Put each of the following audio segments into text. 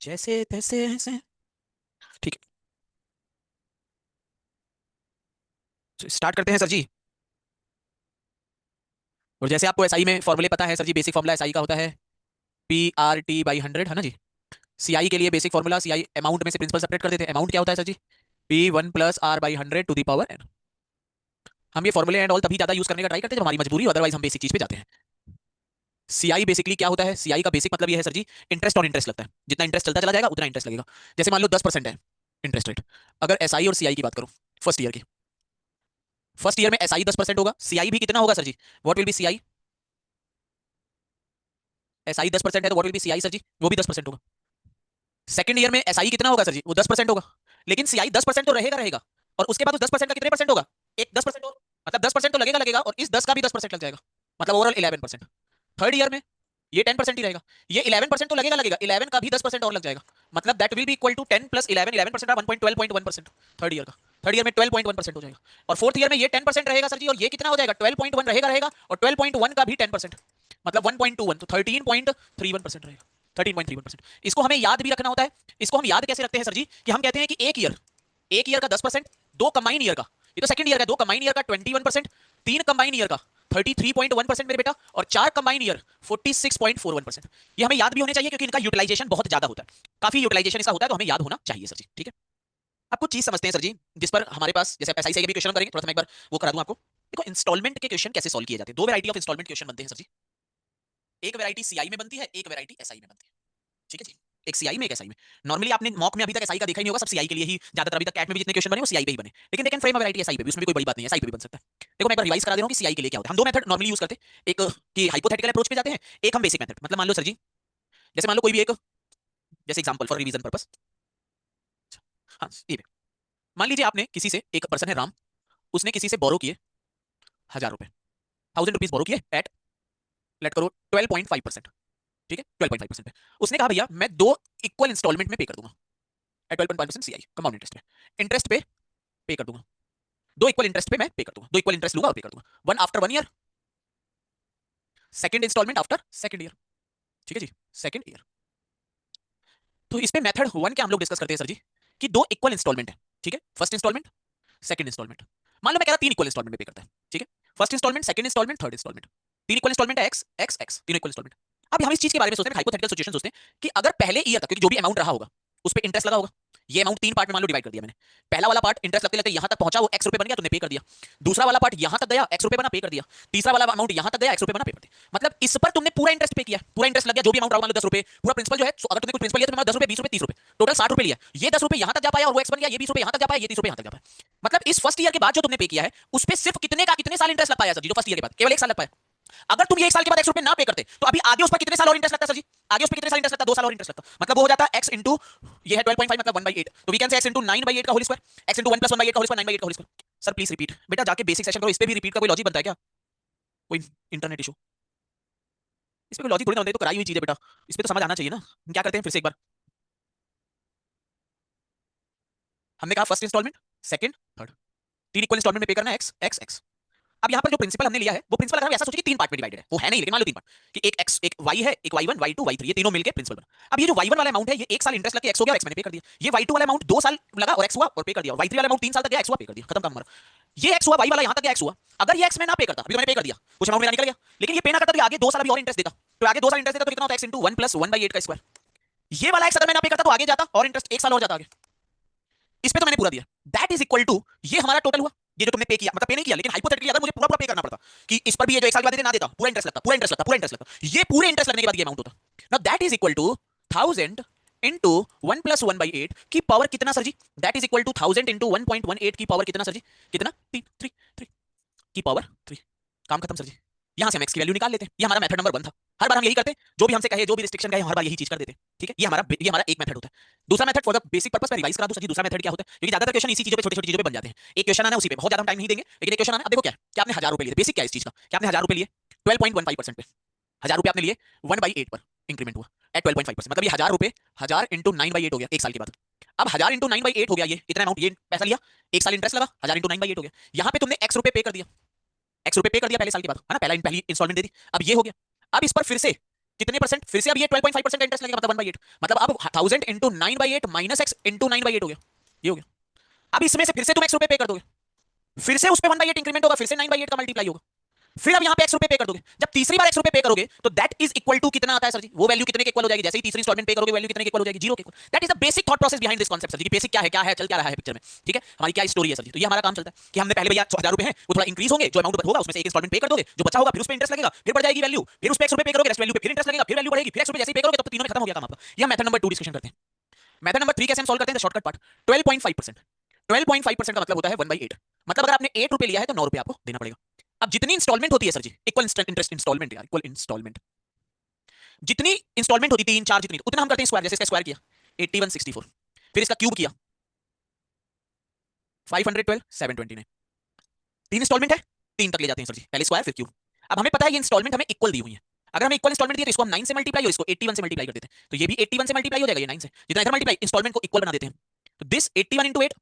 जैसे तैसे ऐसे। ठीक है, स्टार्ट करते हैं सर जी। और जैसे आपको एसआई में फॉर्मूले पता है sir ji, basic formula SI का होता है PRT/100, है ना जी। सीआई के लिए बेसिक फॉर्मूला, सीआई अमाउंट में से प्रिंसिपल सेपरेट कर देते हैं। अमाउंट क्या होता है सर जी? P1+R/100 हम ये फॉर्मूले एंड ऑल तभी ज्यादा यूज करने का ट्राई करते हैं जब हमारी मजबूरी, अदरवाइज हम बेसिक चीज पे जाते हैं। सीआई बेसिकली क्या होता है? सीआई का बेसिक मतलब ये है sir ji, interest on interest लगता है। जितना इंटरेस्ट चलता चला जाएगा उतना इंटरेस्ट लगेगा। जैसे मान लो 10% है इंटरेस्ट रेट। अगर एसआई और सीआई की बात करूं, फर्स्ट ईयर की, फर्स्ट ईयर में एसआई 10% होगा, सीआई भी कितना होगा sir ji? What will be CI? SI 10% है तो what will be CI sir ji? वो भी 10% होगा। सेकंड ईयर में एसआई कितना होगा सर जी? वो 10% होगा। लेकिन सीआई 10% तो रहेगा रहेगा। और उसके बाद उस 10% का कितने परसेंट होगा? एक 10% और। मतलब 10% तो लगेगा लगेगा, और इस 10 का भी 10% लग जाएगा। मतलब ओवरऑल 11%। थर्ड ईयर में ये 10% ही रहेगा। ये 11% तो लगेगा लगेगा, 11 का भी 10% और लग जाएगा। मतलब that will be equal to 10 plus 11, 11% 1.12.1%। Third year का, थर्ड ईयर में 12.1% हो जाएगा। और फोर्थ ईयर में ये 10% रहेगा सर जी, और ये कितना हो जाएगा? 12.1 रहेगा रहेगा, और 12.1 का भी 10%, मतलब 1.21, तो 13.31% रहेगा। 13.31%। इसको हमें याद भी रखना होता है। इसको हम याद कैसे रखते हैं सर जी? कि हम कहते हैं कि एक ईयर का 10%, दो कंबाइन ईयर का, ये तो सेकंड ईयर का, दो कंबाइन ईयर का 21%, तीन कंबाइन ईयर का 33.1% मेरे बेटा, और चार कंबाइन ईयर 46.41%। ये हमें याद भी होने चाहिए क्योंकि इनका यूटिलाइजेशन बहुत ज्यादा होता है। काफी यूटिलाइजेशन इसका होता है, तो हमें याद होना चाहिए सर जी। ठीक है, आप कुछ चीज समझते हैं सर जी जिस पर हमारे पास, जैसे एसआई से भी क्वेश्चन करेंगे, थोड़ा सा मैं एक बार वो करा दूं आपको। देखो, इंस्टॉलमेंट के क्वेश्चन कैसे सॉल्व किए जाते हैं। दो वैरायटी ऑफ इंस्टॉलमेंट क्वेश्चन बनते हैं सर जी। एक वैरायटी सीआई में बनती है, एक वैरायटी एसआई में बनती है। ठीक है जी, एक सीआई में, एक एसआई में। नॉर्मली आपने मॉक में अभी तक एसआई का देखा ही नहीं होगा, सब सीआई के लिए ही ज्यादातर, अभी तक कैट में भी जितने क्वेश्चन बने वो सीआई पे ही बने। लेकिन they can frame a variety SI पे भी, उसमें भी कोई बड़ी बात नहीं है, एसआई पे भी बन सकता है। देखो, मैं एक बार रिवाइज करा दे रहा हूं कि सीआई के लिए क्या होता है। हम दो मेथड नॉर्मली यूज करते हैं, एक कि हाइपोथेटिकल अप्रोच पे जाते हैं, एक हम बेसिक मेथड। मतलब मान लो सर जी, जैसे मान लो कोई भी एक, जैसे एग्जांपल फॉर रिवीजन पर्पस, हाँ ये मान लीजिए आपने किसी से, एक पर्सन है राम, उसने किसी से बोरो किए 1000 रुपए, 1000 रुपीज बोरो किए एट, लेट करो 12.5%। ठीक है, 12.5% पे उसने कहा भैया मैं दो इक्वल इंस्टॉलमेंट में पे कर दूंगा एट 12.5% सीआई कंपाउंड इंटरेस्ट पे। इंटरेस्ट पे कर दूंगा, दो इक्वल इंटरेस्ट पे मैं पे कर दूंगा, दो इक्वल इंटरेस्ट लूंगा और पे कर दूंगा। One after 1 year, second instalment after second year. ठीक है जी, सेकंड ईयर। तो इस पे मेथड वन क्या हम लोग डिस्कस करते हैं सर जी, कि दो इक्वल इंस्टॉलमेंट है। ठीक है, फर्स्ट इंस्टॉलमेंट, सेकंड इंस्टॉलमेंट। मान लो मैं कह रहा 3 इक्वल इंस्टॉलमेंट में पे करता है। ठीक है, first instalment, second instalment, third instalment. 3 equal instalment है, एक्स एक्स एक्स, तीनों इक्वल इंस्टॉलमेंट। अब हम इस चीज के बारे में सोचते हैं, हाइपोथेटिकल सिचुएशन सोचते हैं कि अगर पहले ईयर तक, क्योंकि जो भी अमाउंट रहा होगा उस पे इंटरेस्ट लगा होगा। ये अमाउंट 3 पार्ट में मान लो डिवाइड कर दिया मैंने। पहला वाला पार्ट इंटरेस्ट लगते लगते यहां तक पहुंचा, वो एक्स रुपए बन गया, तुमने पे कर दिया। दूसरा वाला पार्ट यहां तक गया, एक्स रुपए बना, पे कर दिया। तीसरा वाला अमाउंट यहां तक गया, एक्स रुपए बना, पे कर दिया। मतलब इस पर तुमने पूरा इंटरेस्ट पे किया, पूरा इंटरेस्ट लग गया, जो भी अमाउंट रहा, मान लो 10 रुपए, पूरा प्रिंसिपल जो है, अगर तुमने कुछ प्रिंसिपल लिया तो 10 रुपए, 20 रुपए, 30 रुपए, टोटल 60 रुपए लिया। ये 10 रुपए यहां तक जा पाया और वो एक्स बन गया, ये 20 रुपए यहां तक जा पाया, ये 30 रुपए यहां तक जा पाया। मतलब इस फर्स्ट ईयर के बाद जो तुमने पे किया है, उस पे सिर्फ कितने का कितने साल इंटरेस्ट लग पाया सर जी? जो फर्स्ट ईयर के बाद केवल 1 साल लग पाया। अगर तुम ये 1 साल के बाद एक्स रुपए ना पे करते तो अभी आगे उस पर कितने साल और इंटरेस्ट लगता सर जी? आगे उस पर कितने साल इंटरेस्ट लगता? 2 साल और इंटरेस्ट लगता। मतलब वो हो जाता एक्स इंटू, ये है 12.5, मतलब 1/8, तो we can say x into 9/8 का whole square, x into 1 plus 1/8 का होल स्क्वायर, 9/8 का whole square. Sir please repeat, बेटा जाके बेसिक सेशन करो, इस पे भी रिपीट का कोई लॉजिक बनता है क्या? कोई इंटरनेट इशू? इस पे कोई लॉजिक थोड़ी ना बनता है, तो कराई हुई चीज है बेटा, इस पे तो समझ आना चाहिए ना। हम क्या करते हैं फिर से एक बार, हमने कहा first instalment, second, third, 3 equal instalment में पे करना है, एक्स एक्स एक्स। अब यहाँ पर जो प्रिंसिपल हमने लिया है, वो प्रिंसिपल अगर हम ऐसा सोचे कि 3 पार्ट में डिवाइडेड है, वो है नहीं, लेकिन मान लो 3 पार्ट, कि एक एक्स, एक वाई है, एक y1 y2 y3, ये तीनों मिलके प्रिंसिपल बना। अब ये जो y1 वाला अमाउंट है, ये 1 साल इंटरेस्ट लग के एक्स हो गया, एक्स मैंने पे कर दिया। ये y2 वाला अमाउंट 2 साल लगा और एक्स हुआ और पे कर दिया। y3 वाला अमाउंट 3 साल तक गया, एक्स हुआ, पे कर दिया, खत्म काम हमारा। ये एक्स हुआ, y वाला यहाँ तक गया, एक्स हुआ। अगर ये एक्स में ना पे करता, अभी तो मैंने पे कर दिया, कुछ अमाउंट मेरा निकल गया, लेकिन ये पे ना करता तो आगे 2 साल अभी और इंटरेस्ट देता, तो आगे 2 साल इंटरेस्ट देता तो कितना होता है? एक्स इंटू 1 प्लस 1/8 का स्क्वायर। ये वाला एक्स अगर मैं ना पे करता तो आगे जाता और इंटरेस्ट 1 साल और जाता आगे। इस पे तो मैंने पूरा दिया, दैट इज इक्वल टू, ये हमारा टोटल हुआ। ये जो तुमने पे किया, मतलब पे नहीं किया, लेकिन हाइपोथेटिकली अगर मुझे पूरा पूरा पे करना पड़ता, कि इस पर भी ये जो 1 साल के बाद देते ना देता, पूरा इंटरेस्ट लगता, पूरा इंटरेस्ट लगता, पूरा इंटरेस्ट लगता, ये पूरे इंटरेस्ट लगने के बाद ये अमाउंट होता। Now that is equal to 1000 into 1 plus 1/8 की पावर कितना sir ji? That is equal to 1000 into 1.18 की पावर कितना सर जी? कितना? 3 की पावर 3। काम खत्म सर जी। यहां से हम x की वैल्यू निकाल लेते हैं। ये हमारा मेथड नंबर 1 था। हर बार हम यही करते हैं, जो भी हमसे कहे, जो भी रिस्ट्रिक्शन कहे, हर बार यही चीज कर देते हैं। ठीक है, ये हमारा एक मेथड होता है। दूसरा method for the basic purpose में रिवाइज करा दूं सर जी, दूसरा मेथड क्या होता है, क्योंकि ज्यादातर क्वेश्चन इसी चीजों पे, छोटी छोटी चीजों पे बन जाते हैं। एक क्वेश्चन आना है, उसी पे बहुत ज्यादा हम टाइम नहीं देंगे, लेकिन एक क्वेश्चन आना, अब देखो क्या है, कि आपने 1000 रुपए लिए, बेसिक क्या है इस चीज का, कि आपने 1000 रुपए लिए 12.15% पे, 1000 रुपए आपने लिए 1/8 पर इंक्रीमेंट हुआ एट 12.5%, मतलब ये 1000 रुपए 1000 इंटू 9/8 हो गया 1 साल के बाद। अब 1000 इंटू 9/8 हो गया, ये इतना अमाउंट, ये पैसा लिया, 1 साल इंटरेस्ट लगा, 1000 इंटू 9/8 हो गया। यहाँ पे तुमने x रुपए पे कर दिया, x रुपए पे कर दिया पहले साल के बाद, है ना, पहली इंस्टॉलमेंट दे दी, अब ये हो गया। अब इस पर फिर से कितने परसेंट, फिर से अब ये 12.5% का इंटरेस्ट लगेगा, मतलब 1/8, मतलब अब 1000 इंटू 9/8 माइनस एक्स इंटू 9/8 हो गया, ये हो गया। अब इसमें से फिर से तुम x रुपए पे कर दोगे, फिर से उस पे 1/8 इंक्रीमेंट होगा, फिर से 9/8 का मल्टीप्लाई होगा, फिर अब यहाँ पे x रुपए पे कर दोगे। जब तीसरी बार x रुपए पे करोगे तो दैट इज इक्वल टू कितना आता है सर जी, वो वैल्यू कितने के इक्वल हो जाएगी, जैसे ही तीसरी इंस्टॉलमेंट पे करोगे वैल्यू कितने के इक्वल हो जाएगी, 0 के equal. That is the basic thought process behind this concept sir ji, basic क्या है, चल क्या रहा है पिक्चर में, ठीक है, हमारी क्या स्टोरी है सर जी। तो ये हमारा काम चलता है कि हमने पहले भैया 1000 रुपए हैं वो थोड़ा इंक्रीज होंगे, जो अमाउंट होगा उसमें से एक इंस्टॉलमेंट पे कर दोगे, जो बचा होगा फिर उस पे इंटरेस्ट लगेगा, फिर बढ़ जाएगी वैल्यू, फिर उस पे x रुपए पे करोगे, नेक्स्ट वैल्यू पे फिर इंटरेस्ट लगेगा, फिर वैल्यू बढ़ेगी, फिर x रुपए जैसे ही पे करोगे तब तो तीनों में खत्म हो गया काम आपका। यह मेथड नंबर 2 डिस्कशन करते हैं। मेथड नंबर 3 कैसे हम सॉल्व करते हैं, शॉर्टकट पार्ट, 12.5%। 12.5% का मतलब होता है 1/8, मतलब अगर आपने 8 रुपए लिया है तो 9 रुपए आपको देना पड़ेगा। अब जितनी इंस्टॉलमेंट होती है सर जी, इक्वल इंटरेस्ट इंस्टॉलमेंट यार, इक्वल इंस्टॉलमेंट, जितनी इंस्टॉलमेंट होती 3 4 जितनी उतना हम करते हैं स्क्वायर, जैसे इसका स्क्वायर किया 8164, फिर इसका क्यूब किया 512 729, 3 इंस्टॉलमेंट है, 3 तक ले जाते हैं सर जी, पहले स्क्वायर फिर क्यूब। अब हमें पता है ये इंस्टॉलमेंट हमें इक्वल दी हुई है, अगर हमें इक्वल इंस्टॉलमेंट दी है तो इसको हम 9 से मल्टीप्लाई और इसको 81 से मल्टीप्लाई कर देते हैं, तो ये भी 81 से मल्टीप्लाई हो जाएगा, ये 9 से, जितना इधर मल्टीप्लाई इंस्टॉलमेंट को इक्वल बना देते हैं। तो this 81 into 8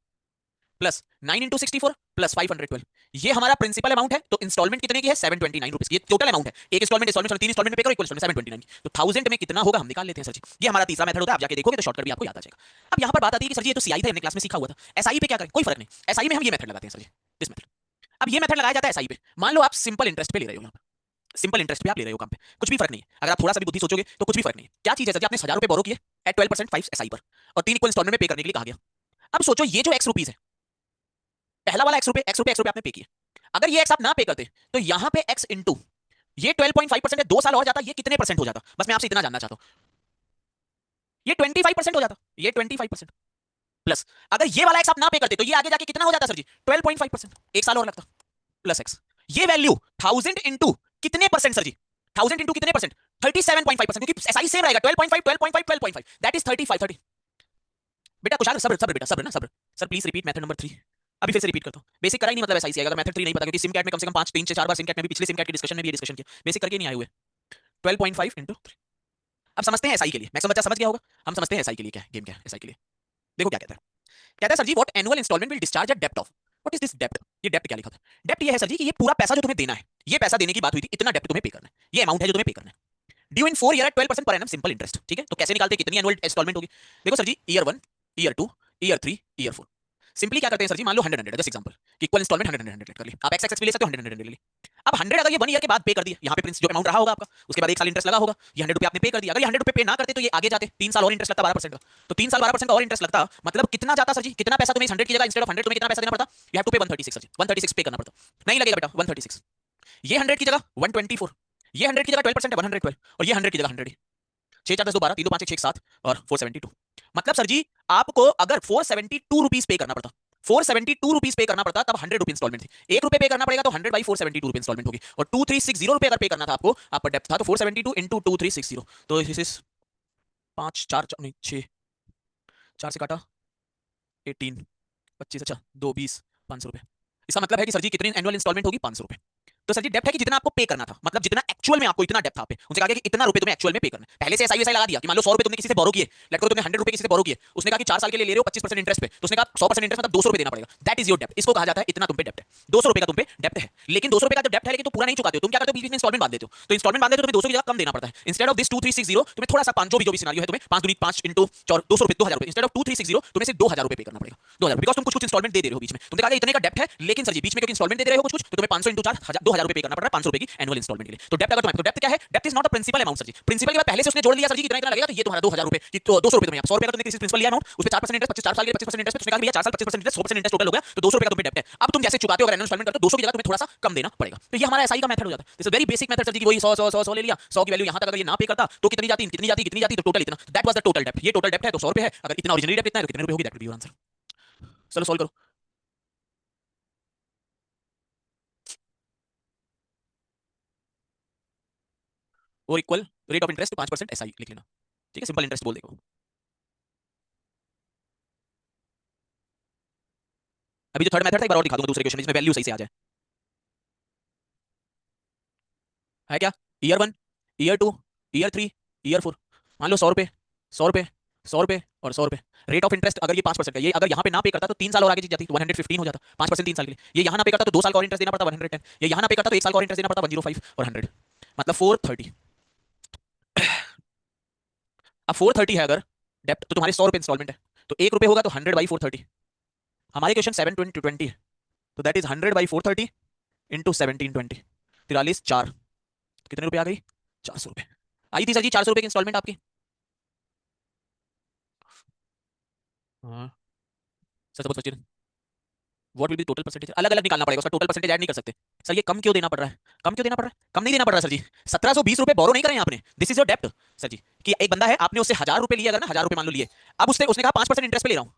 plus 9 into 64 plus 512, ये हमारा प्रिंसिपल अमाउंट है। तो इंस्टॉलमेंट कितने की है, 729 रुपीस की, ये टोटल अमाउंट है, एक इंस्टॉलमेंट 3 इंस्टॉलमेंट पे करो इक्वल 729 की, तो 1000 में कितना होगा हम निकाल लेते हैं सर जी। ये हमारा तीसरा मेथड होता है, आप जाके देखोगे तो शॉर्टकट भी आपको याद आ जाएगा। अब यहाँ पर बात आती है कि सर जी ये तो सीआई था, हमने क्लास में सीखा हुआ था, एसआई पे क्या करें, कोई फर्क नहीं, एसआई में हम ये मेथड लगाते हैं सर जी, दिस मेथड। अब ये मेथड लगाया जाता है एसआई पे, मान लो आप सिंपल इंटरेस्ट पे ले रहे हो, यहाँ पर सिंपल इंटरेस्ट पे आप ले रहे हो काम पे, कुछ भी फर्क नहीं है, अगर आप थोड़ा सा भी बुद्धि सोचोगे तो कुछ भी फर्क नहीं है। क्या चीज है सर जी, आपने 1000 रुपए बोरो किए एट 12% 5 एसआई पर, और 3 इक्वल इंस्टॉलमेंट में पे करने के लिए कहा गया। अब सोचो ये जो x रुपीस है, पहला वाला x रुपए आपने पे किया, अगर ये x आप ना पे करते तो यहां पे x इंटू ये 12.5% है, 2 साल और जाता ये कितने परसेंट हो जाता, बस मैं आपसे इतना जानना चाहता हूं, ये 25% हो जाता, ये 25% प्लस अगर ये वाला x आप ना पे करते तो ये आगे जाके कितना हो जाता सर जी, 12.5%, एक साल और लगता, प्लस x, ये वैल्यू 1000 इंटू कितने परसेंट सर जी, 1000 इंटू कितने परसेंट, 37.5%, क्योंकि एसआई सेम रहेगा 12.5 12.5 12.5, दैट इज 35 30। बेटा कुछ सब्र सब्र बेटा, सब्र ना सब्र sir, please repeat method number 3, अभी फिर से रिपीट करता हूं, बेसिक करा ही नहीं मतलब ऐसा ही अगर मेथड 3 नहीं पता, क्योंकि सिम कैट में कम से कम 5 3 से 4 बार सिम कैट में भी, पिछले सिम कैट की डिस्कशन में भी ये डिस्कशन किया, बेसिक करके नहीं आए हुए, 12.5 इंटू 3। अब समझते हैं एसआई के लिए, मैक्सिमम बच्चा समझ गया होगा, हम समझते हैं एसआई के लिए क्या है, गेम क्या है एसआई के लिए। देखो क्या कहता है sir ji, what annual installment will discharge a डेब्ट ऑफ, व्हाट इज दिस डेब्ट, ये डेब्ट क्या लिखा था, डेब्ट ये है सर जी कि ये पूरा पैसा जो तुम्हें देना है, ये पैसा देने की बात हुई थी, इतना डेब्ट तुम्हें पे करना है, ये अमाउंट है जो तुम्हें पे करना है, ड्यू इन 4 year eight 12% per annum simple interest, ठीक है। तो कैसे निकालते हैं कितनी एनुअल इंस्टॉलमेंट होगी, देखो sir ji, year 1 year 2 year 3 year 4, simply क्या करते हैं सर जी, मान लो 100 100 जस्ट एग्जांपल कि इक्वल इंस्टॉलमेंट 100 100 कर ली, आप एक्स एक्स भी ले सकते हो, 100 100 ले ली। अब 100 अगर ये 1 ईयर के बाद पे कर दिया, यहाँ पे प्रिंस जो अमाउंट रहा होगा आपका, उसके बाद 1 साल इंटरेस्ट लगा होगा, ये 100 रुपए आपने पे कर दिया, अगर ये 100 रुपए पे ना करते तो ये आगे जाते 3 साल और इंटरेस्ट लगता 12% का, तो 3 साल 12% का और इंटरेस्ट लगता, मतलब कितना जाता सर जी, कितना पैसा तुम्हें 100 की जगह इंस्टेड ऑफ 100 तुम्हें कितना पैसा देना पड़ता, यू हैव टू पे 136 सर जी, 136 पे करना पड़ता, नहीं लगेगा बेटा 136, ये 100 की जगह 124, ये 100 की जगह 12% है 112, और ये 100 की जगह 100 ही, 6 4 10 2 12 3 2 5 1 6 7 और 472, मतलब सर जी आपको अगर 472 रुपीस पे करना पड़ता, 472 रुपीस पे करना पड़ता, तब 100 रुपीस इंस्टॉलमेंट थी, 1 रुपए पे करना पड़ेगा तो 100 बाई 472 रुपए इंस्टॉलमेंट होगी, और 2360 रुपए अगर पे करना था आपको, आपका डेप्थ था तो 472 इंटू 2360, तो दिस इज 5 4 नहीं 6 4 से काटा 18 25, अच्छा 2 20 500 रुपए, इसका मतलब है कि सर जी कितनी एनुअल इंस्टॉलमेंट होगी 500 रुपए। तो सर जी डेप्ट है कि जितना आपको पे करना था, मतलब जितना एक्चुअल में आपको इतना डेप्ट था पे, उनसे कहा गया कि इतना रुपए तुम्हें एक्चुअल में पे करना है, पहले से एसआई वैसा लगा दिया कि मान लो 100 रुपए तुमने किसी से बोरो किए, लेट करो तुमने 100 रुपए किसी से बोरो किए, उसने कहा कि 4 साल के लिए ले रहे हो 25% इंटरेस्ट पे, तो उसने कहा 100% इंटरेस्ट मतलब 200 रुपए देना पड़ेगा, दैट इज योर डेप्ट, इसको कहा जाता है इतना तुम पे डेप्ट है, 200 रुपए का तुम पे डेप्ट है, लेकिन 200 रुपए का जो डेप्ट है लेकिन तुम पूरा नहीं चुकाते हो, तुम क्या करते हो बीच में इंस्टॉलमेंट बांध देते हो, तो इंस्टॉलमेंट बांधते हो तुम्हें 200 की जगह कम देना पड़ता है, इंस्टेड ऑफ दिस 2360 तुम्हें थोड़ा सा 5 जो भी सिनेरियो है तुम्हें 5 दूनी 5 इंटू 200 रुपए 2000 रुपए, इंस्टेड ऑफ 2360 तुम्हें सिर्फ 2000 रुपए पे करना पड़ेगा, 2000 बिकॉज तुम कुछ इंस्टॉलमेंट दे रहे हो बीच में, तुमने कहा इतने का डेप्ट है, लेकिन सर जी बीच में क्योंकि इंस्टॉलमेंट दे रहे हो कुछ तो तुम्हें 500 इंटू 4 2000 रुपए पे करना पड़ रहा है 500 रुपए की एनुअल इंस्टॉलमेंट के लिए, तो डेप्ट अगर तो डेप्ट क्या है, डेप्ट is not a principal amount sir ji, principal के बाद पहले से उसने जोड़ लिया सर जी कितना इतना लगेगा, तो ये तुम्हारा 2000 रुपए की, तो 200 रुपए तुम्हें 100 रुपए का तुमने किसी प्रिंसिपल लिया अमाउंट, उस पे 4% इंटरेस्ट 25 4 साल के 25% इंटरेस्ट, उसने कहा भैया 4 साल 25% इंटरेस्ट 100% इंटरेस्ट टोटल हो गया, तो 200 रुपए का तुम्हें डेप्ट है, अब तुम जैसे चुकाते हो अगर एनुअल इंस्टॉलमेंट करते हो 200 की जगह तुम्हें थोड़ा सा कम देना पड़ेगा, तो ये हमारा एसआई का मेथड हो जाता है, this is very basic method sir ji, वही 100 100 100 100 ले लिया, 100 की वैल्यू यहां तक अगर ये ना पे करता तो कितनी जाती कितनी जाती कितनी जाती, तो टोटल इतना, दैट वाज द टोटल डेप्ट, ये टोटल डेप्ट है तो 100 रुपए है, अगर इतना ओरिजिनली डेप्ट इतना है तो कितने रुपए होगी, that will B your answer. चलो सॉल्व करो, और equal rate of interest 5% SI लिख लेना, ठीक है, सिंपल इंटरेस्ट बोल देगा, अभी जो थर्ड मेथड था एक बार और दिखा दूंगा दूसरे क्वेश्चन में जिसमें वैल्यू सही से आ जाए, है क्या, ईयर 1 ईयर 2 ईयर 3 ईयर 4, मान लो 100 रुपए 100 रुपए 100 रुपए और 100 रुपए, रेट ऑफ इंटरेस्ट अगर ये 5% का, ये अगर यहाँ पे ना पे करता तो 3 साल और आगे चीज जाती तो 115 हो जाता, 5% 3 साल के लिए, ये यहाँ ना पे करता तो 2 साल का और इंटरेस्ट देना पड़ता 110, ये यहाँ ना पे करता तो 1 साल का और इंटरेस्ट देना पड़ता 105 और 100, मतलब 430, अब 430 है अगर डेप्ट, तो तुम्हारे 100 रुपए इंस्टॉलमेंट है, तो 1 रुपए होगा तो 100/430। हमारे क्वेश्चन 720 है, तो दैट इज 100/430 इंटू 1720, 43 4, कितने रुपए आ गई? 400 रुपए आई थी सर जी, 400 रुपए की इंस्टॉलमेंट आपकी। हाँ सर, सब सोचिए what will B total percentage, अलग अलग निकालना पड़ेगा, उसका टोटल परसेंटेज ऐड नहीं कर सकते। सर ये कम क्यों देना पड़ रहा है? कम क्यों देना पड़ रहा है? कम नहीं देना पड़ रहा सर जी। 1720 रुपए बोरो नहीं करें आपने, दिस इज योर डेप्ट सर जी। कि एक बंदा है, आपने उससे 1000 रुपए लिए, अगर ना 1000 रुपए मान लो लिए, अब उसने कहा 5% इंटरेस्ट पे ले रहा हूँ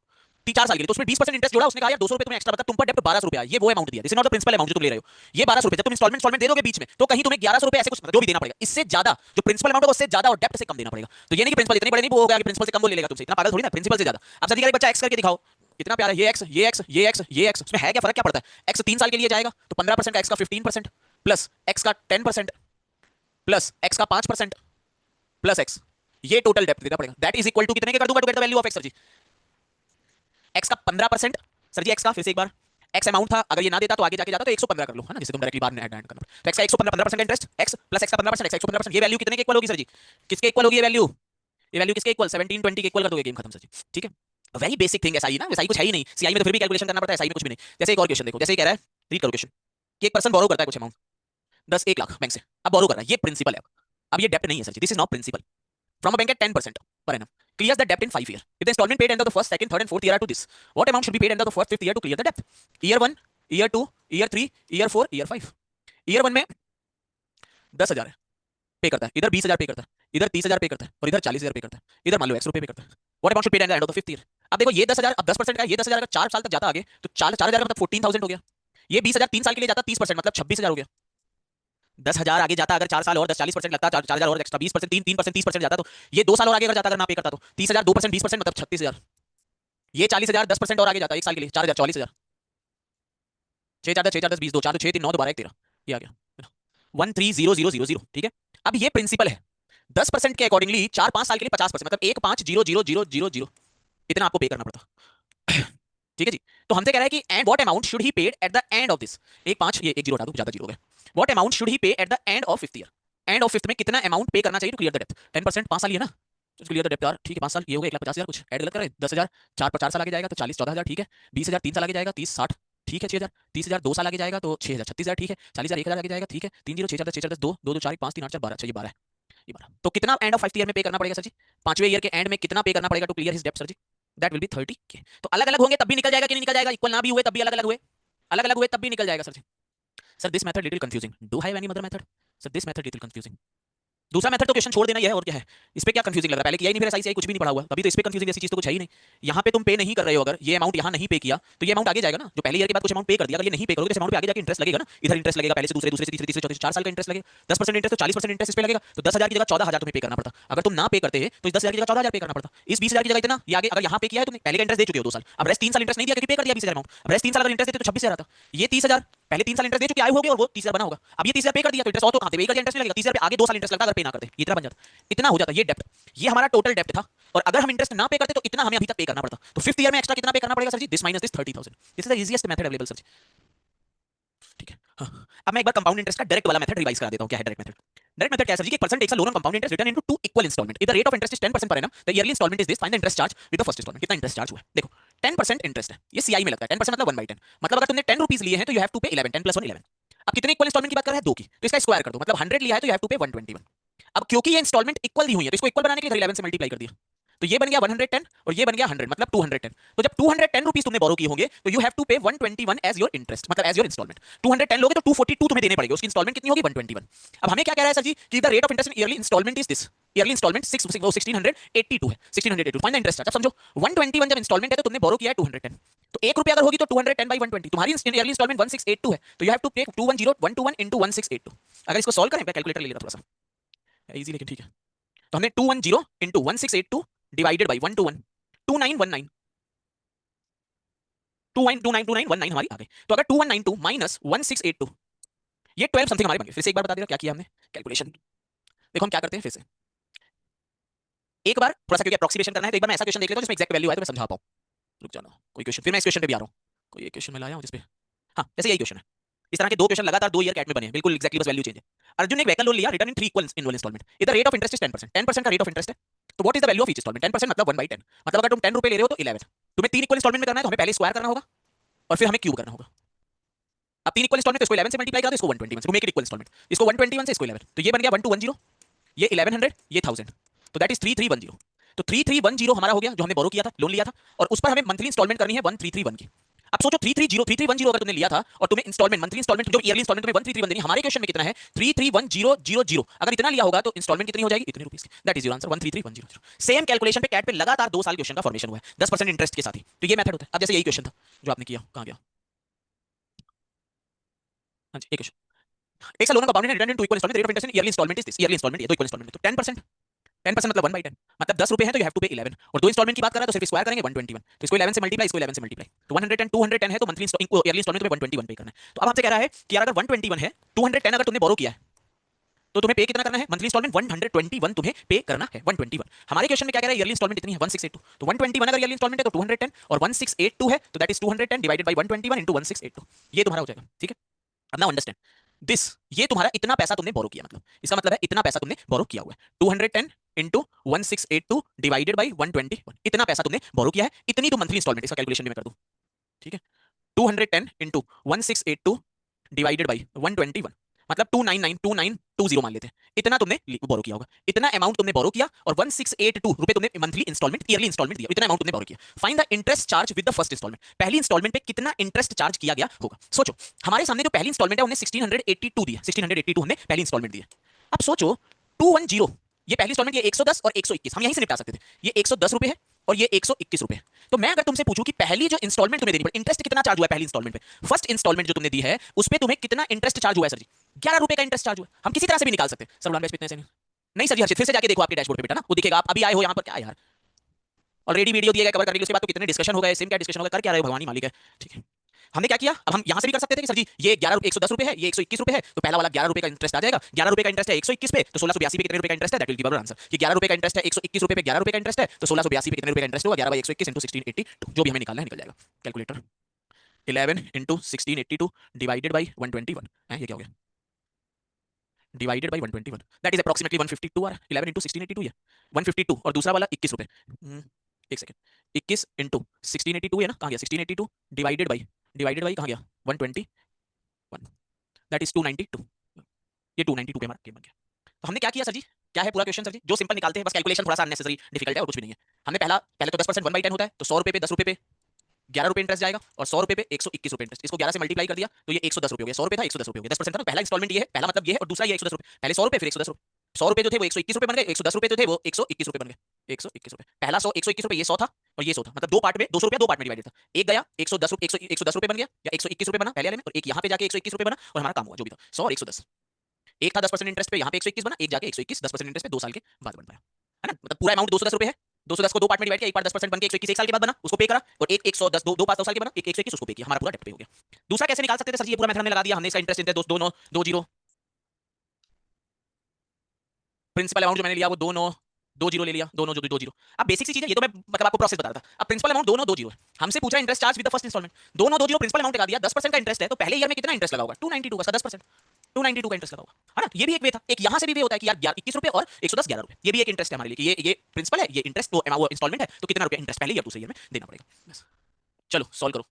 4 साल के लिए, तो उसमें 20% इंटरेस्ट जोड़ा, उसने कहा यार 200 रुपए तुम्हें एक्स्ट्रा बता, तुम पर डेप्ट 1200 रुपए, ये वो अमाउंट दिया, this is not the principal amount जो तुम ले रहे हो, ये 1200 रुपए जब तुम इंस्टॉलमेंट दे दोगे बीच में, तो कहीं तुम्हें 1100 रुपए ऐसे कुछ जो भी देना पड़ेगा, इससे ज्यादा जो प्रिंसिपल अमाउंट होगा उससे ज्यादा और डेप्ट से कम देना पड़ेगा। तो ये नहीं कि प्रिंसिपल इतने बड़े नहीं वो हो गया कि प्रिंसिपल से कम वो ले लेगा तुमसे, इतना पागल थोड़ी ना, प्रिंसिपल से ज्यादा। अब सर जी का एक बच्चा एक्स करके दिखाओ, कितना प्यारा, ये एक्स ये एक्स ये एक्स ये एक्स, उसमें है क्या फर्क, क्या पड़ता है? एक्स 3 साल के लिए जाएगा तो 15% का एक्स का 15% प्लस एक्स का 10% प्लस एक्स का 5% प्लस एक्स, ये टोटल डेप्थ देना पड़ेगा। दैट इज इक्वल टू कितने के कर दूंगा to get the value of x sir ji? X का 15% सर जी, एक्स का फिर से एक बार एक्स अमाउंट था, अगर ये ना देता तो आगे जाके जाता तो 115 कर लो, है ना, जिसे तुम डायरेक्टली बाद में ऐड करना। तो एक्स का 115, 15% का इंटरेस्ट एक्स प्लस एक्स का 15%, एक्स 115%, ये वैल्यू कितने के इक्वल होगी सर जी? किसके इक्वल होगी ये वैल्यू? ये वैल्यू किसके इक्वल? 1720 के इक्वल कर दोगे, गेम खत्म सर जी। ठीक है, वेरी बेसिक थिंग, एसआई ना, वैसा ही कुछ है ही नहीं, सीआई में तो फिर भी कैलकुलेशन करना पड़ता है, एसआई में कुछ भी नहीं। जैसे एक और क्वेश्चन देखो, जैसे ये कह रहा है, रीड करो क्वेश्चन, कि एक पर्सन बोरो करता है कुछ अमाउंट 1 लाख बैंक से, अब बोरो कर रहा है, ये प्रिंसिपल है, अब ये डेप्ट नहीं है sir ji, this is not principal. From a bank at 10% per annum, clears the debt in 5 years. If the installment paid under the first, second, third, and fourth year are to this, what amount should be paid under the first, fifth year to clear the debt? Year 1, year 2, year 3, year 4, year 5. Year 1 में 10,000 है, पे करता है, इधर 20,000 पे करता है, इधर 30,000 पे करता है, और इधर 40,000 पे करता है, इधर मान लो X रुपए पे करता है। What amount should be paid at the end of the fifth year? अब देखो ये 10,000 अब 10% का है, ये 10,000 अगर 4 साल तक जाता आगे तो 4,000 मतलब 14,000 हो गया। ये 20,000 3 साल के लिए जाता 30% मतलब 26,000 हो गया। 10,000 आगे जाता अगर 4 साल और 10 40% लगता, 4,000 और एक्स्ट्रा 20%, 3% 30% जाता, तो ये 2 साल और आगे अगर जाता, अगर ना पे करता तो 30,000 2% 20% मतलब 36,000। ये 40,000 10% और आगे जाता एक साल के लिए 4,000 44,000। 6 4 10 6 4 10 20 2 4 6 3 9 2 12 1 13, ये आ गया 130000। ठीक है, अब ये प्रिंसिपल है, 10% के अकॉर्डिंगली 4 5 साल के लिए 50% मतलब 1500000 इतना आपको पे करना पड़ता। ठीक है जी, तो हमसे कह रहा है कि and what amount should he paid at the end of this, एक 5 ये एक जीरो हटा दो, ज्यादा जीरो हो गया। व्हाट अमाउंट शुड ही पे at the end of fifth year, end of fifth में कितना अमाउंट पे करना चाहिए टू क्लियर द डेप्थ? 10% 5 साल ही है ना, तो क्लियर द डेप्थ यार, ठीक है 5 साल ये हो गया 1,50,000, कुछ ऐड गलत कर रहे हैं, 10,000 4 पर 4 साल आगे जाएगा तो 40 14,000, ठीक है 20,000 3 साल आगे जाएगा 30 60, ठीक है 6,000 30,000 2 साल आगे जाएगा तो 6,000 36,000, ठीक है 40,000 1,000 आगे जाएगा, ठीक है 3 0 6 4 10 6 4 10 2 2 2 4 5 3 8 4 12, अच्छा ये 12 है, ये 12। तो कितना एंड ऑफ 5th ईयर में पे करना पड़ेगा सर जी? 5वें ईयर के एंड में कितना पे करना पड़ेगा to clear his depth sir ji? That will be 30K। तो अलग अलग होंगे तब भी निकल जाएगा कि नहीं निकल जाएगा? इक्वल ना भी हुए तब भी अलग अलग हुए, अलग अलग हुए तब भी निकल जाएगा sir ji. Sir this method little confusing, do have any other method? Sir this method little confusing. दूसरा मेथड तो क्वेश्चन छोड़ देना ही है, और क्या है इस पे क्या कंफ्यूजिंग लग रहा है? पहले किया ही नहीं, फिर ऐसा ही कुछ भी नहीं पढ़ा हुआ, तभी तो इस पे कंफ्यूजिंग ऐसी चीज तो कुछ है ही नहीं। यहाँ पे तुम पे नहीं कर रहे हो, अगर ये अमाउंट यहाँ नहीं पे किया तो ये अमाउंट आगे जाएगा ना, जो पहले ईयर के बाद कुछ अमाउंट पे कर दिया, अगर ये नहीं पे करोगे तो इस अमाउंट पे आगे जाके इंटरेस्ट लगेगा ना, इधर इंटरेस्ट लगेगा पहले से दूसरे दूसरे से तीसरे तीसरे चौथे 4 साल का इंटरेस्ट लगेगा, 10% इंटरेस्ट तो 40% इंटरेस्ट इस पे लगेगा, तो 10,000 की जगह 14,000 तुम्हें पे करना पड़ता। अगर तुम ना पे करते हैं तो इस 10,000 की जगह 14,000 पे करना पड़ता, इस 20,000 की जगह इतना, ये आगे अगर यहाँ पे किया है तुमने, पहले का इंटरेस्ट दे चुके हो 2 साल, अब रेस्ट 3 साल इंटरेस्ट नहीं दिया क्योंकि पे कर दिया 20,000 अमाउंट, अब रेस्ट 3 साल अगर इंटरेस्ट देते तो 26,000 आता, ये 30,000 पहले 3 साल इंटरेस्ट दे चुके आए होगे और वो 30,000 बना होगा, अब ये 30,000 पे कर दिया तो इंटरेस्ट और तो कहां पे पे कर दिया, इंटरेस्ट नहीं लगेगा, 30,000 पे आगे 2 साल इंटरेस्ट लगता अगर पे ना करते, इतना बन जाता, इतना हो जाता ये डेप्ट, ये हमारा टोटल डेप्ट था। और अगर हम इंटरेस्ट ना पे करते तो इतना हमें अभी तक पे करना पड़ता, तो फिफ्थ ईयर में एक्स्ट्रा कितना पे करना पड़ेगा sir ji? This minus this 30,000, this is the easiest method available sir ji. ठीक है हाँ। अब मैं एक बार कंपाउंड इंटरेस्ट का डायरेक्ट वाला मेथड रिवाइज करा देता हूं, क्या है डायरेक्ट मेथड? डायरेक्ट मेथड क्या है सर जी? कि एक person takes a loan on compound interest return into 2 equal instalment, if the rate of interest is 10% per annum, the yearly instalment is this, find the interest charge with the first instalment. कितना interest charge हुआ है देखो, 10% interest है, ये CI में लगता है, 10% मतलब 1/10, मतलब अगर तुमने 10 रुपीस लिए हैं तो यू हैव टू पे 11, 10 + 1 11। अब कितने इक्वल इंस्टॉलमेंट की बात कर रहे हैं? 2 की, तो इसका स्क्वायर कर दो, मतलब 100 लिया है तो यू हैव टू पे 121। अब क्योंकि ये इंस्टॉलमेंट इक्वल दी हुई है तो इसको इक्वल बनाने के लिए 11 से मल्टीप्लाई कर दिया, तो ये बन गया 110 और ये बन गया 100 मतलब 210। तो जब 210 रुपीस तुमने बोरो किए होंगे तो यू हैव टू पे 121 एज योर इंटरेस्ट, मतलब एज योर इंस्टॉलमेंट। 210 लोगे तो 242 तुम्हें देने पड़ेगे, उसकी इंस्टॉलमेंट कितनी होगी? 121। अब हमें क्या कह रहा है सर जी कि the rate of interest in yearly instalment is this, yearly instalment 1682 है, 1682 फाइंड द इंटरेस्ट। अब समझो 121 जब इंस्टॉलमेंट है तो तुमने बोरो किया है 210, तो 1 रुपया अगर होगी तो 210/120, तुम्हारी ईयरली इंस्टॉलमेंट 1682 है, तो यू हैव टू पे 210 into 1682। अगर इसको सॉल्व करें, मैं कैलकुलेटर ले लेता थोड़ा सा इजी, लेकिन ठीक है। तो हमने 210 into 1682 डिवाइडेड बाई 1 to 1, 2919 292919 हमारी आ गई। तो अगर 2192 माइनस 1682, ये 12 समथिंग हमारे बन गए। फिर से एक बार बता देगा क्या किया हमने कैलकुलेशन। देखो हम क्या करते हैं फिर से एक बार थोड़ा सा, क्योंकि अप्रोक्सीमेशन करना है, तो एक बार मैं ऐसा क्वेश्चन देख लेता हूं जिसमें एग्जैक्ट वैल्यू आए तो मैं समझा पाऊं। रुक जाना, कोई क्वेश्चन, फिर मैं इस क्वेश्चन पे भी आ रहा हूं, कोई एक क्वेश्चन में लाया हूं जिसपे, हां जैसे यही क्वेश्चन है, इस तरह के 2 क्वेश्चन लगातार 2 ईयर कैट में बने हैं, बिल्कुल एग्जैक्टली बस वैल्यू चेंज है। अर्जुन ने एक व्हीकल लोन लिया, रिटर्न इन 3 इक्वल इनवॉल इंस्टॉलमेंट, इधर रेट ऑफ इंटरेस्ट इज 10%, 10% का रेट ऑफ इंटरेस्ट है, तो what is the value of each instalment? 10% मतलब 1/10, मतलब अगर तुम 10 रुपए ले रहे हो तो 11। तुम्हें तीन इक्वल इंस्टॉलमेंट में करना है तो हमें पहले स्क्वायर करना होगा और फिर हमें क्यूब करना होगा। अब तीन इक्वल इंस्टॉलमेंट तो इसको 11 से मल्टीप्लाई करा तो इसको 121 से, to make it equal instalment, इसको 121 से इसको 11, तो ये बन गया 1210, ये 1100, ये 1000, तो दैट इज 3310। तो 3310 हमारा हो गया जो हमने बोरो किया था, लोन लिया था, और उस पर हमें मंथली इंस्टॉलमेंट करनी है 1331 की। अब सोचो 3310 अगर तुमने लिया था और तुम्हें इंस्टॉलमेंट मंथली इंस्टॉलमेंट जो ईयरली इंस्टॉलमेंट तुम्हें 1331 देनी, हमारे क्वेश्चन में कितना है 331000, अगर इतना लिया होगा तो इंस्टॉलमेंट कितनी हो जाएगी, इतने रुपीस की। That is your answer 133100। Same calculation पे कैट पे लगातार 2 साल क्वेश्चन का फॉर्मेशन हुआ है 10% इंटरेस्ट के साथ ही, तो ये मेथड होता है। अब जैसे यही क्वेश्चन था जो आपने किया, कहां गया? हाँ जी, एक क्वेश्चन, एक साल लोन का compounded return in two equal instalment, rate of interest in yearly instalment is this, yearly instalment ये दो इक्वल इंस्टॉलमेंट, तो 10%, 10% मतलब 1/10, मतलब 10 रुपए है तो यू हैव टू पे 11, और दो इंस्टॉलमेंट की बात कर रहा है तो सिर्फ स्क्वायर करेंगे 121, तो इसको 11 से मल्टीप्लाई, इसको 11 से मल्टीप्लाई, तो 110 210 है तो मंथली ईयरली इंस्टॉलमेंट तुम्हें 121 पे करना है। तो अब आपसे कह रहा है कि यार अगर 121 है, 210 अगर तुमने बोरो किया है तो तुम्हें पे कितना करना है, मंथली इंस्टॉलमेंट 121 तुम्हें पे करना है, 121। हमारे क्वेश्चन में क्या कह रहा है, ईयरली इंस्टॉलमेंट इतनी है 1682, तो 121 अगर ईयरली इंस्टॉलमेंट है तो 210, और 1682 है तो that is 210 divided by 121 into 1682, ये तुम्हारा हो जाएगा। ठीक है, अब नाउ अंडरस्टैंड दिस, ये तुम्हारा इतना पैसा तुमने बोरो किया, मतलब इसका मतलब है इतना पैसा तुमने बोरो किया हुआ है, 210 इंटू 1682 डिवाइडेड बाई 121, इतना पैसा तुमने बोरो किया है, इतनी तो मंथली इंस्टॉलमेंट, इसका कैलकुलेशन भी मैं कर दूं। ठीक है, 210 इंटू 1682 डिवाइडेड बाई 121, मतलब 2992920 मान लेते हैं, इतना तुमने बोरो किया होगा, इतना अमाउंट तुमने बोरो किया, और 1682 रुपए तुमने मंथली इंस्टॉलमेंट ईयरली इंस्टॉलमेंट दिया, इतना अमाउंट तुमने बोरो किया। Find the interest charge with the first instalment, पहली इंस्टॉलमेंट पे कितना इंटरेस्ट चार्ज किया गया होगा। सोचो हमारे सामने जो पहली इंस्टॉलमेंट है उन्हें 1682 दिया, 1682 हमने पहली इंस्टॉलमेंट दी है। अब सोचो 210, ये पहली इंस्टॉलमेंट, ये 110 और 121 हम यहीं से निपटा सकते थे, ये 110 रुपए है और ये 121 रुपए है। तो मैं अगर तुमसे पूछूं कि पहली जो इंस्टॉलमेंट तुम्हें देनी पड़ी, इंटरेस्ट कितना चार्ज हुआ है पहली इंस्टॉलमेंट पे, फर्स्ट इंस्टॉलमेंट जो तुमने दी है उस पे तुम्हें कितना इंटरेस्ट चार्ज हुआ है सर जी? 11 रुपए का इंटरेस्ट चार्ज हुआ है। हम किसी तरह से भी निकाल सकते हैं सर, उड़ान कितने से नहीं। नहीं सर जी हर्षित, फिर से जाके देखो आपके डैशबोर्ड पे बेटा ना, वो दिखेगा, आप अभी आए हो यहाँ पर, क्या यार ऑलरेडी वीडियो दिया गया कवर करने के लिए, उसके बाद तो कितने डिस्कशन हो गए, सेम क्या डिस्कशन हो गया, कर क्या रहे हो, भगवान ही मालिक है। ठीक है, हमने क्या किया, अब हम यहां से भी कर सकते थे कि सर जी ये 110 रुपए है, ये 121 रुपए है, तो पहला वाला 11 रुपए का इंटरेस्ट आ जाएगा, 11 रुपए का इंटरेस्ट है 121 पे, तो 1682 पे कितने रुपए का इंटरेस्ट है, that will give our answer, कि 11 रुपए का इंटरेस्ट है 121 रुपए पे, 11 रुपए का इंटरेस्ट है, तो 1682 पे कितने रुपए का इंटरेस्ट होगा, 11/121 इंटू 1682, जो भी हमें निकालना है निकल जाएगा। कैलकुलेटर 11 इंटू 1682 डिवाइडेड बाई 121 है, ये क्या हो गया, divided by 121, that is approximately 152 आ रहा है, 11 इंटू 1682 ये 152, और दूसरा वाला 21 रुपए, एक सेकंड, 21 इंटू 1682 है ना, कहाँ गया 1682 डिवाइडेड बाई कहाँ गया 121, दैट इज 292, ये 292 पे हमारा गेम बन गया। तो हमने क्या किया सर जी, क्या है पूरा क्वेश्चन सर जी, जो सिंपल निकालते हैं बस, कैलकुलेशन थोड़ा सा अननेसेसरी डिफिकल्ट है और कुछ भी नहीं है। हमने पहले तो 10% 1/10 होता है, तो 100 रुपए पे 10 रुपए पे 11 रुपए इंटरेस्ट जाएगा, और 100 रुपए पे 121 रुपए इंटरेस्ट, इसको 11 से मल्टीप्लाई कर दिया तो ये 110 रुपए हो गया, 100 रुपए था 110 रुपए हो गया, 10% था ना, पहला इंस्टॉलमेंट ये है, पहला मतलब ये है, और दूसरा ये 110 रुपए, पहले 100 रुपए फिर 110 रुपए, 100 रुपए जो थे वो 121 रुपए बन गए, 110 रुपए जो थे वो 121 रुपए बन गए, 121 रुपए, पहला 100 121 रुपए, ये 100 था और ये 100 था, मतलब दो पार्ट में 200 रुपया दो पार्ट में डिवाइडेड था, एक गया 110 रुपए, 110 रुपए बन गया, या 121 रुपए बना पहले वाले में, और एक यहाँ पे जाके 121 रुपए बना, और हमारा काम हुआ जो भी था 100 और 110, एक था 10% इंटरेस्ट पे, यहाँ पे 121 बना, एक जाके 121 10% इंटरेस्ट पे 2 साल के बाद बन पाया, है ना, मतलब पूरा अमाउंट 210 रुपए है, 210 को दो पार्ट में डिवाइड किया, एक पार्ट 10% बन के 121 एक साल के बाद बना, उसको पे करा, और एक 110 दो पार्ट 2 साल के बना, एक 121 उसको पे किया, हमारा पूरा डेट पे हो गया। दूसरा कैसे निकाल सकते थे सर जी, ये पूरा मेथड हमने लगा दिया, हमने इसका इंटरेस्ट दो दो नौ दो जीरो, प्रिंसिपल अमाउंट जो मैंने लिया वो दो नौ दो जीरो ले लिया, दोनों जो दो जीरो। अब बेसिक सी चीज है ये, तो मैं मतलब आपको प्रोसेस बता रहा था। अब प्रिंसिपल अमाउंट दोनों दो जीरो है, हमसे पूछा interest charge with the first instalment, दोनों दो जीरो प्रिंसिपल अमाउंट लगा दिया, 10% का इंटरेस्ट है, तो पहले ईयर में कितना इंटरेस्ट लगा होगा 292 का 10%, 292 का इंटरेस्ट लगा होगा, है ना। ये भी एक वे था, एक यहाँ से भी वे होता है कि यार 21 रुपए और 110 11 रुपए, ये भी एक इंटरेस्ट है हमारे लिए कि ये प्रिंसिपल है, ये इंटरेस्ट वो इंस्टॉलमेंट है, तो कितना रुपया इंटरेस्ट पहले या दूसरे ईयर में देना पड़ेगा बस। चलो सॉल्व करो।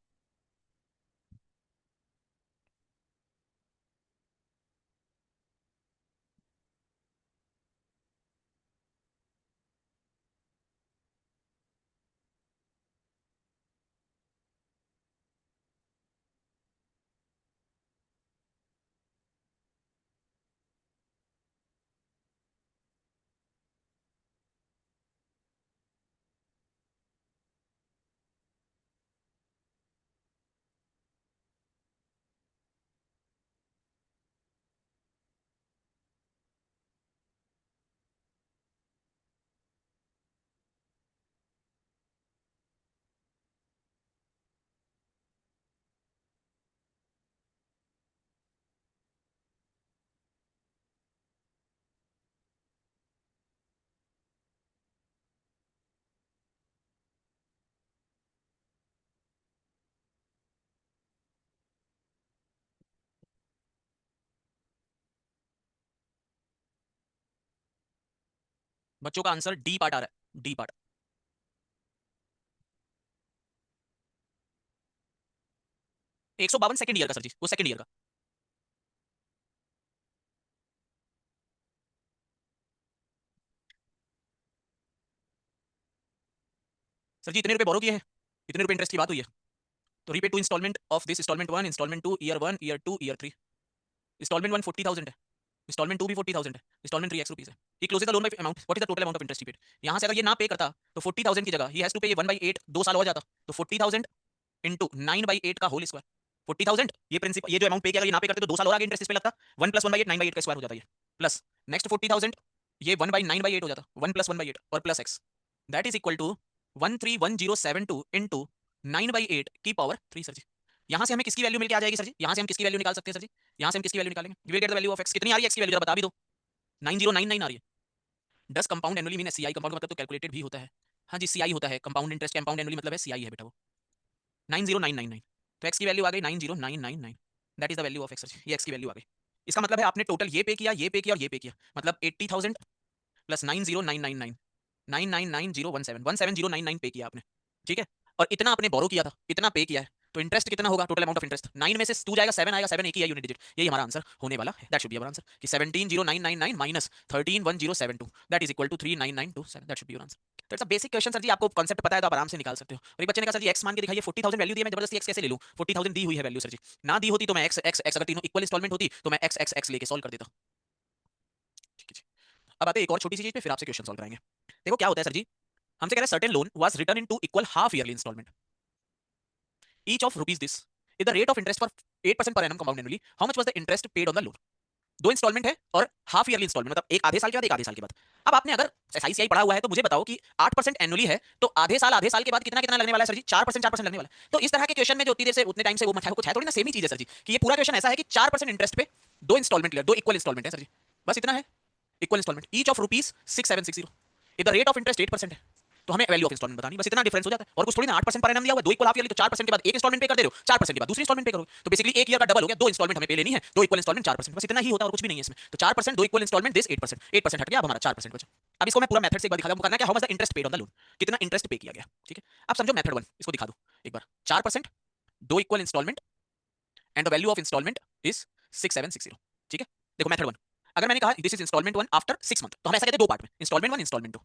बच्चों का आंसर डी पार्ट आ रहा है, डी पार्ट। 152 सेकंड ईयर का सर जी, वो सेकंड ईयर का। सर जी इतने रुपए बोरो किए हैं, इतने रुपए इंटरेस्ट की बात हुई है, तो repay two instalment of this instalment 1, instalment 2, year 1, year 2, year 3। Instalment 1 40,000 है, इंस्टॉलमेंट 2 भी 40,000 है, इंस्टॉलमेंट 3 एक्स रुपीस है। He closes the loan by amount, what is the total amount of interest he paid. यहां से अगर ये ना पे करता तो 40,000 की जगह ही हैज टू पे ये 1/8, 2 साल हो जाता, तो 40,000 इंटू 9/8 का होल स्क्वायर। 40,000 ये प्रिंसिपल, ये जो अमाउंट पे किया, अगर ये ना पे करते तो 2 साल और आगे इंटरेस्ट इस पे लगता। 1 प्लस 1/8 9/8 का स्क्वायर हो जाता है, प्लस नेक्स्ट 40,000 ये 1/9/8 हो जाता, 1 प्लस 1/8 और plus x, that is equal to 131072 into 9/8 की पावर 3 सर जी। यहां से हमें किसकी वैल्यू मिलके आ जाएगी सर जी, यहां से हम किसकी वैल्यू निकाल सकते हैं सर जी, यहां से हम किसकी वैल्यू निकालेंगे, you will get the value of x. कितनी आ रही है एक्स की वैल्यू, जरा बता भी दो। 9099 आ रही है। Does compound annually mean CI, compound मतलब तो कैलकुलेटेड भी होता है। हाँ जी सीआई होता है, कंपाउंड इंटरेस्ट कंपाउंड एनुअली मतलब है सीआई है बेटा वो। 90999, तो एक्स की वैल्यू आ गई 90999, that is the value of x. ये एक्स की वैल्यू आ गई। इसका मतलब है आपने टोटल ये पे किया, ये पे किया और ये पे किया, मतलब 80,000 प्लस 90999, 17099 पे किया आपने, ठीक है। और इतना आपने बोरो किया था, इतना पे किया है, तो इंटरेस्ट कितना होगा, टोटल अमाउंट ऑफ इंटरेस्ट 9 में से 2 जाएगा, 7 आएगा, 7 एक ही है यूनिट डिजिट, यही हमारा आंसर होने वाला है। That should be our answer कि 170999 minus 131072, that is equal to 39927, that should be your answer. तो it's a basic question sir ji, आपको कांसेप्ट पता है तो आप आराम से निकाल सकते हो। और एक बच्चे ने कहा सर जी एक्स मान के दिखाइए, 40,000 वैल्यू दी है, मैं जबरदस्ती एक्स कैसे ले लूं, 40,000 दी हुई है वैल्यू सर जी, ना दी होती तो मैं एक्स एक्स एक्स, अगर तीनों इक्वल इंस्टॉलमेंट होती तो मैं एक्स एक्स एक्स लेके सॉल्व कर देता। ठीक है जी। अब आते हैं एक और छोटी सी चीज पे, फिर आपसे क्वेश्चन सॉल्व कराएंगे। देखो क्या होता है सर जी, हमसे कह रहे हैं certain loan was return in two equal half yearly instalment each of rupees this if the rate of interest for 8% per annum compound annually, how much was the interest paid on the loan। दो instalment है और half yearly instalment, मतलब एक आधे साल के बाद एक आधे साल के बाद। अब आपने अगर एसआईसीआई पढ़ा हुआ है तो मुझे बताओ कि 8% एनुअली है, तो आधे साल के बाद कितना कितना लगने वाला है सर जी, 4% लगने वाला है। तो इस तरह के क्वेश्चन में जो उतनी देर से उतने टाइम से वो कुछ है थोड़ी ना, सेम ही चीज है सर जी, कि ये पूरा क्वेश्चन ऐसा है कि 4% इंटरेस्ट पे दो इंस्टॉलमेंट ले, दो इक्वल इंस्टॉलमेंट है सर जी, बस इतना है। Equal instalment each of rupees 6760, if the rate of interest 8% है तो हमें वैल्यू ऑफ इंस्टॉलमेंट बतानी, बस इतना डिफरेंस हो जाता है। और कुछ थोड़ी ना 8% पर एनम दिया हुआ है, दो इक्वल हाफ ईयरली, तो 4% के बाद एक इंस्टॉलमेंट पे कर दे रहे हो, 4% के बाद दूसरी इंस्टॉलमेंट पे करोगे, तो बेसिकली एक ईयर का डबल हो गया, दो इंस्टॉलमेंट हमें पे लेनी है, दो इक्वल इंस्टॉलमेंट 4%, बस इतना ही होता है और कुछ भी नहीं है इसमें। तो 4% दो इक्वल इंस्टॉलमेंट दिस 8%, 8% हट गया, अब हमारा 4% बचा। अब इसको मैं पूरा मेथड से एक बार दिखा दूं, करना क्या, how much the interest paid on the loan, कितना इंटरेस्ट पे किया गया, ठीक है। अब समझो मेथड 1, इसको दिखा दो एक बार। 4%, दो equal instalment and the value of instalment is 6760, ठीक है। देखो मेथड 1, अगर मैंने कहा this is instalment 1 after 6 month, तो हम ऐसा कहते हैं दो पार्ट में, instalment 1 instalment 2,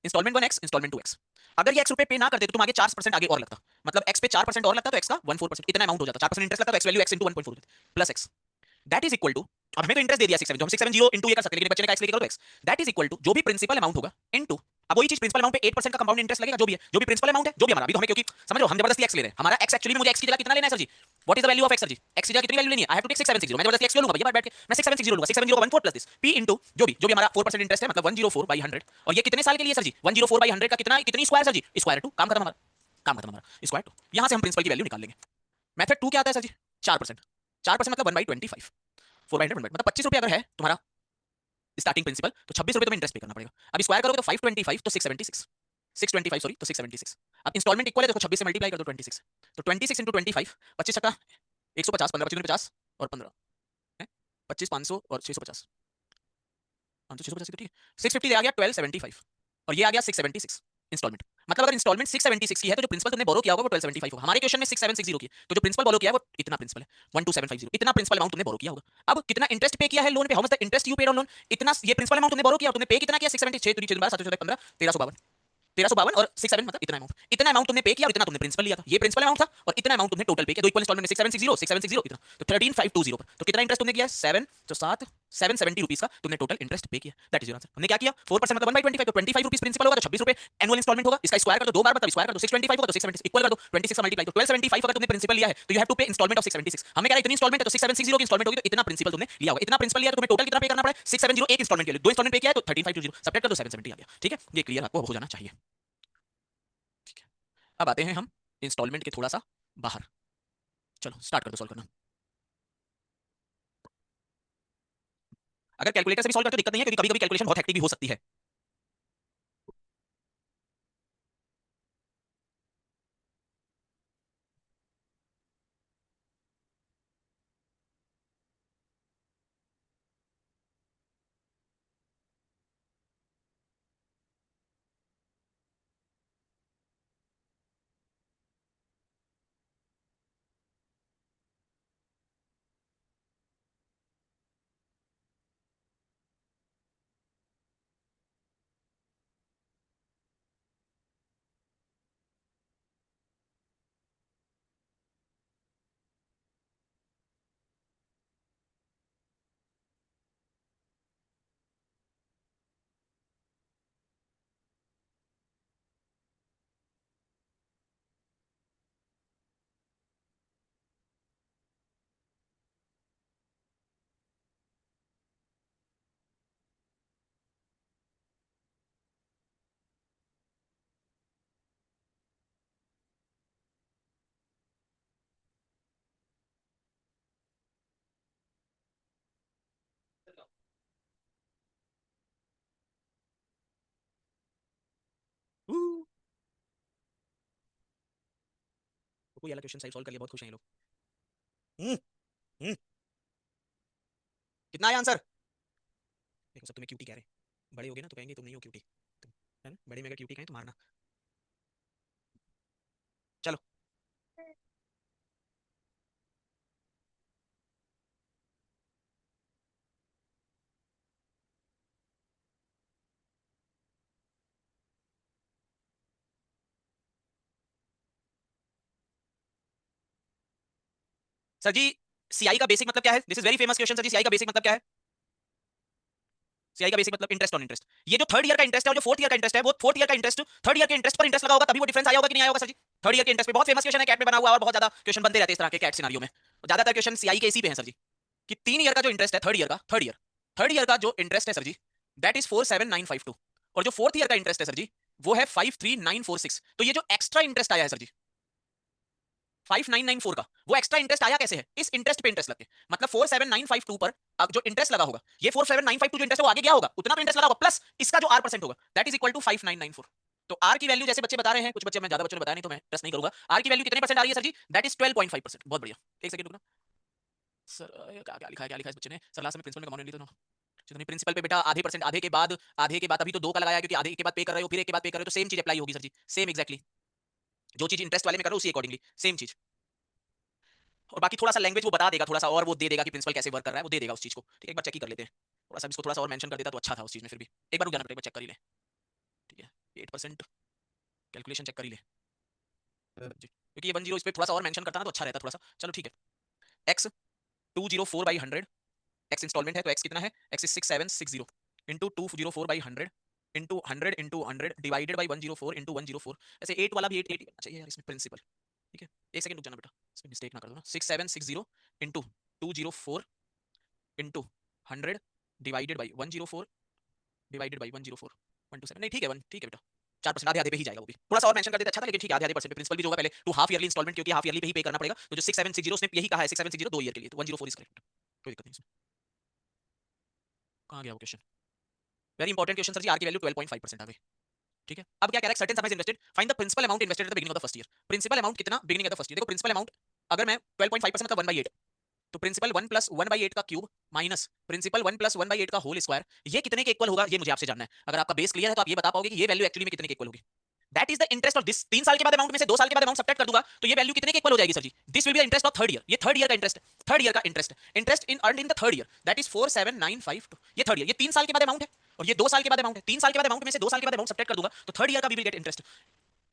instalment 1 x, instalment 2 x. अगर ये एक्स रुपए पे ना करते तो तुम आगे 4% आगे और लगता, मतलब एक्स पे 4% और लगता तो एक्स का 14%, इतना अमाउंट हो जाता, 4% इंटरेस्ट लगता तो x value x into 1.4 plus x, that is equal to, अब हमें तो इंटरेस्ट दे दिया 670, जो हम 670 इंटू ये कर सकते हैं, लेकिन बच्चे ने कहा एक्स लेके करो तो x, that is equal to जो भी प्रिंसिपल अमाउंट होगा इंटू, अब वही चीज प्रिंसिपल अमाउंट पे 8% का कंपाउंड इंटरेस्ट लगेगा, जो भी है, जो भी प्रिंसिपल अमाउंट है, जो भी हमारा, अभी तो हमें क्योंकि समझो हम जबरदस्ती एक्स ले रहे हैं, हमारा एक्स एक्चुअली में मुझे एक्स की जगह कितना लेना है sir ji, what is the value of x sir ji, x की जगह कितनी वैल्यू लेनी है, आई हैव टू टेक 6760, मैं जबरदस्ती एक्स ले लूंगा भैया, बैठ के मैं 6760 लूंगा, 670 का 14 प्लस दिस p इंटू जो भी हमारा 4% इंटरेस्ट है, मतलब 104/100, और ये कितने साल के लिए सर जी, 104/100 का कितना, कितनी स्क्वायर सर जी, स्क्वायर 2, काम खत्म हमारा, काम खत्म हमारा, स्क्वायर 2। यहां से हम प्रिंसिपल की वैल्यू निकाल लेंगे। मेथड 2 क्या आता है सर जी, 4%, 4% मतलब 1/25, 4/100 मतलब 25 रुपए अगर है तुम्हारा स्टार्टिंग प्रिंसिपल, तो 26 रुपए तुम्हें इंटरेस्ट पे करना पड़ेगा। अब स्क्वायर करोगे तो 525, तो 676, 625 सॉरी, तो 676। अब इंस्टॉलमेंट इक्वल है तो 26 से मल्टीप्लाई कर दो 26, तो 26 इंटू 25, 25 टका 150, 15 25 50 और 15 है 25, 500 और 650, 500 650 कितनी है, 650 आ गया 1275, और ये आ गया 676 इंस्टॉलमेंट। मतलब अगर इंस्टॉलमेंट 676 की है तो जो प्रिंसिपल तुमने बोरो किया होगा वो 1275 होगा। हमारे क्वेश्चन में 6760 की है, तो जो प्रिंसिपल बोरो किया है वो इतना प्रिंसिपल है 12750, इतना प्रिंसिपल अमाउंट तुमने बोरो किया होगा। अब कितना इंटरेस्ट पे किया है लोन पे, how much the interest you paid on loan, इतना ये प्रिंसिपल अमाउंट तुमने बोरो किया और तुमने पे कितना किया, 676 3 12 7 15 1352, 1352 और 67 मतलब इतना अमाउंट तुमने पे किया और इतना तुमने प्रिंसिपल लिया था, ये प्रिंसिपल अमाउंट था और इतना अमाउंट तुमने टोटल पे किया, दो इक्वल इंस्टॉलमेंट में 6760 इतना, तो 13520 पर, तो कितना इंटरेस्ट तुमने किया, 7 तो 7 770 रुपीस का तुमने टोटल इंटरेस्ट पे किया, दैट इज योर आंसर। हमने क्या किया, 4% मतलब 1/25, तो 25 रुपीस प्रिंसिपल होगा, तो 26 रुपए एनुअल इंस्टॉलमेंट होगा, इसका स्क्वायर कर दो, दो बार मतलब स्क्वायर कर दो, 625 होगा तो 670 इक्वल कर दो 26 का मल्टीप्लाई, तो 1275 अगर तुमने प्रिंसिपल लिया है तो यू हैव टू पे इंस्टॉलमेंट ऑफ 676। हमें कह रहा है इतनी इंस्टॉलमेंट है तो 6760 की इंस्टॉलमेंट होगी, तो इतना प्रिंसिपल तुमने लिया होगा, इतना प्रिंसिपल लिया तो तुम्हें टोटल कितना पे करना पड़ा, 670 एक इंस्टॉलमेंट के लिए, दो इंस्टॉलमेंट पे किया है तो 13520 सब्ट्रैक्ट कर दो 770 आ गया, ठीक है। ये क्लियर आपको हो जाना चाहिए, ठीक है। अब आते हैं हम इंस्टॉलमेंट के थोड़ा सा बाहर, चलो स्टार्ट कर दो सॉल्व करना। अगर कैलकुलेटर से भी सॉल्व करते हो दिक्कत नहीं है, क्योंकि कभी कभी कैलकुलेशन बहुत हेक्टिक भी हो सकती है। कोई वाला क्वेश्चन सही सॉल्व कर लिया, बहुत खुश हैं ये लोग। हम्म हम्म कितना आया आंसर? देखो सब तुम्हें क्यूटी कह रहे हैं, बड़े हो गए ना तो कहेंगे तुम नहीं हो क्यूटी, तुम है ना, बड़े में अगर क्यूटी कहें तो मारना। चलो सर जी, सीआई का बेसिक मतलब क्या है? This is very famous question sir ji, CI का बेसिक मतलब क्या है? सीआई का बेसिक मतलब इंटरेस्ट ऑन इंटरेस्ट। ये जो थर्ड ईयर का इंटरेस्ट है और जो फोर्थ ईयर का इंटरेस्ट है, वो फोर्थ ईयर का इंटरेस्ट थर्ड ईयर के इंटरेस्ट पर इंटरेस्ट लगा होगा, तभी वो डिफरेंस आया होगा कि नहीं आया होगा सर जी? थर्ड ईयर के इंटरेस्ट पे बहुत फेमस क्वेश्चन है, कैट में बना हुआ है, और बहुत ज्यादा क्वेश्चन बनते रहते हैं इस तरह के कैट सिनारियो में। ज्यादातर क्वेश्चन सीआई के इसी पे हैं सर जी, कि 3 ईयर का जो इंटरेस्ट है, थर्ड ईयर का जो इंटरेस्ट है सर जी, दैट इज 47952, और जो फोर्थ ईयर का इंटरेस्ट है सर जी, वो है 53946। तो ये जो एक्स्ट्रा इंटरेस्ट आया है सर जी 5994 का, वो एक्स्ट्रा इंटरेस्ट आया कैसे है? इस इंटरेस्ट पे इंटरेस्ट लगे, मतलब 47952 पर अब जो इंटरेस्ट लगा होगा, ये 47952 जो इंटरेस्ट है वो आगे गया होगा, उतना तो इंटरेस्ट लगा होगा, प्लस इसका जो R% होगा, दैट इज इक्वल टू 5994। तो आर की वैल्यू जैसे बच्चे बता रहे हैं, कुछ बच्चे, मैं ज्यादा बच्चों ने बताया नहीं तो मैं टेस्ट नहीं करूंगा, आर की वैल्यू कितने परसेंट आ रही है सर जी? That is 12.5%। बहुत बढ़िया, एक सेकंड रुकना सर, क्या क्या लिखा है, क्या लिखा है इस बच्चे ने? सर लास्ट में प्रिंसिपल में कमांड ली तो ना, जितनी प्रिंसिपल पे बेटा आधे परसेंट, आधे के बाद अभी तो 2 का लगाया क्योंकि आधे के बाद पे कर रहे हो, फिर एक के बाद पे कर रहे हो, तो सेम चीज अप्लाई होगी सर जी, सेम एक्जैक्टली जो चीज इंटरेस्ट वाले में कर रहे हो उसी अकॉर्डिंगली सेम चीज। और बाकी थोड़ा सा लैंग्वेज वो बता देगा, थोड़ा सा और वो दे देगा कि प्रिंसिपल कैसे वर्क कर रहा है, वो दे देगा उस चीज को, ठीक है? एक बार चेक ही कर लेते हैं, थोड़ा सा इसको थोड़ा सा और मेंशन कर देता तो अच्छा था उस चीज में, फिर भी एक बार रुक जाना, एक बार चेक कर ही ले, ठीक है? 8% कैलकुलेशन चेक कर ही ले जी, क्योंकि ये 10 इस पे थोड़ा सा और मेंशन करता ना तो अच्छा रहता थोड़ा सा। चलो ठीक है, एक्स 204/100, एक्स इंस्टॉलमेंट है तो एक्स कितना है? X is 6760 into 204/100 into 100 divided by 104 into 104। ऐसे 8 वाला भी 8 8 अच्छा ये यार इसमें प्रिंसिपल, ठीक है? एक सेकंड रुक जाना बेटा, इसमें मिस्टेक ना कर दो ना। 6760 into 204 into 100 divided by 104 divided by 104 127, नहीं ठीक है, 1 ठीक है बेटा, 4% आधे आधे पे ही जाएगा, वो भी थोड़ा सा और मेंशन कर देते अच्छा था, लेकिन ठीक है, आधे आधे परसेंट पे प्रिंसिपल भी जो होगा पहले टू हाफ ईयरली इंस्टॉलमेंट, क्योंकि हाफ ईयरली पे ही पे करना पड़ेगा, तो जो 6760 उसने यही कहा है, 6760 2 ईयर के लिए, तो 104 इज करेक्ट, कोई दिक्कत नहीं इसमें। कहां गया वो question? Very important question sir ji, R की वैल्यू 12.5% आ गई, ठीक है? अब क्या कह रहा है? Certain sum is invested, find the principal amount invested at the beginning of the first year. Principal amount कितना beginning of the first year? देखो प्रिंसिपल अमाउंट अगर मैं 12.5% मतलब 1/8, तो प्रिंसिपल 1 प्लस 1/8 का क्यूब माइनस प्रिंसिपल 1 प्लस 1/8 का whole square, ये कितने के इक्वल होगा? ये मुझे आपसे जानना है। अगर आपका बेस क्लियर है तो आप ये बता पाओगे कि ये वैल्यू एक्चुअली में कितने के इक्वल होगी। That is the interest of this. 3 साल के बाद अमाउंट में से 2 साल के बाद अमाउंट सब्ट्रैक्ट कर दूंगा तो ये वैल्यू कितने के इक्वल हो जाएगी sir ji? This will be the interest of third year. ये थर्ड ईयर का इंटरेस्ट है, थर्ड ईयर का interest, interest in earned in the third year, that is 47952। ये थर्ड ईयर, ये 3 साल के बाद अमाउंट है और ये 2 साल के बाद अमाउंट है। 3 साल के बाद अमाउंट में से 2 साल के बाद अमाउंट सब्ट्रैक्ट कर दूंगा तो थर्ड ईयर का we will get interest.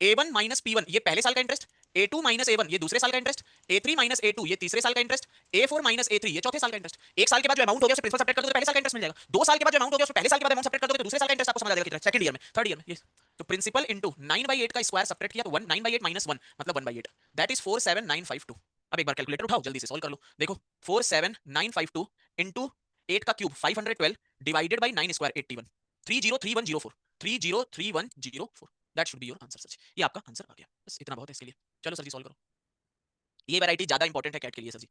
A1 minus P1 ये पहले साल का इंटरेस्ट, A2 माइनस A1 ये दूसरे साल का इंटरेस्ट, A3 माइनस A2 ये तीसरे साल का इंटरेस्ट, A4 माइनस A3 ये चौथे साल का इंटरेस्ट। एक साल के बाद जो अमाउंट हो गया उसे प्रिंसिपल सब्ट्रैक्ट कर दोगे तो पहले साल का इंटरेस्ट मिल जाएगा। 2 साल के बाद जो अमाउंट हो गया उसे पहले साल के बाद अमाउंट सब्ट्रैक्ट कर दोगे तो दूसरे साल का इंटरेस्ट आपको समझ आ जाएगा कितना, सेकंड ईयर में, थर्ड ईयर में। ये तो प्रिंसिपल इनटू 9/8 का स्क्वायर सब्ट्रैक्ट किया तो 1 9/8 माइनस 1 मतलब 1/8, दैट इज 47952। अब एक बार कैलकुलेटर उठाओ जल्दी से सॉल्व कर लो। देखो 47952 इनटू 8 का cube 512 divided by 9 square 81, 303104, 303104, that should be your answer sir. ये आपका आंसर आ गया, बस इतना बहुत है इसके लिए। चलो सर जी सॉल्व करो। ये वैरायटी ज्यादा इंपॉर्टेंट है कैट के लिए sir ji.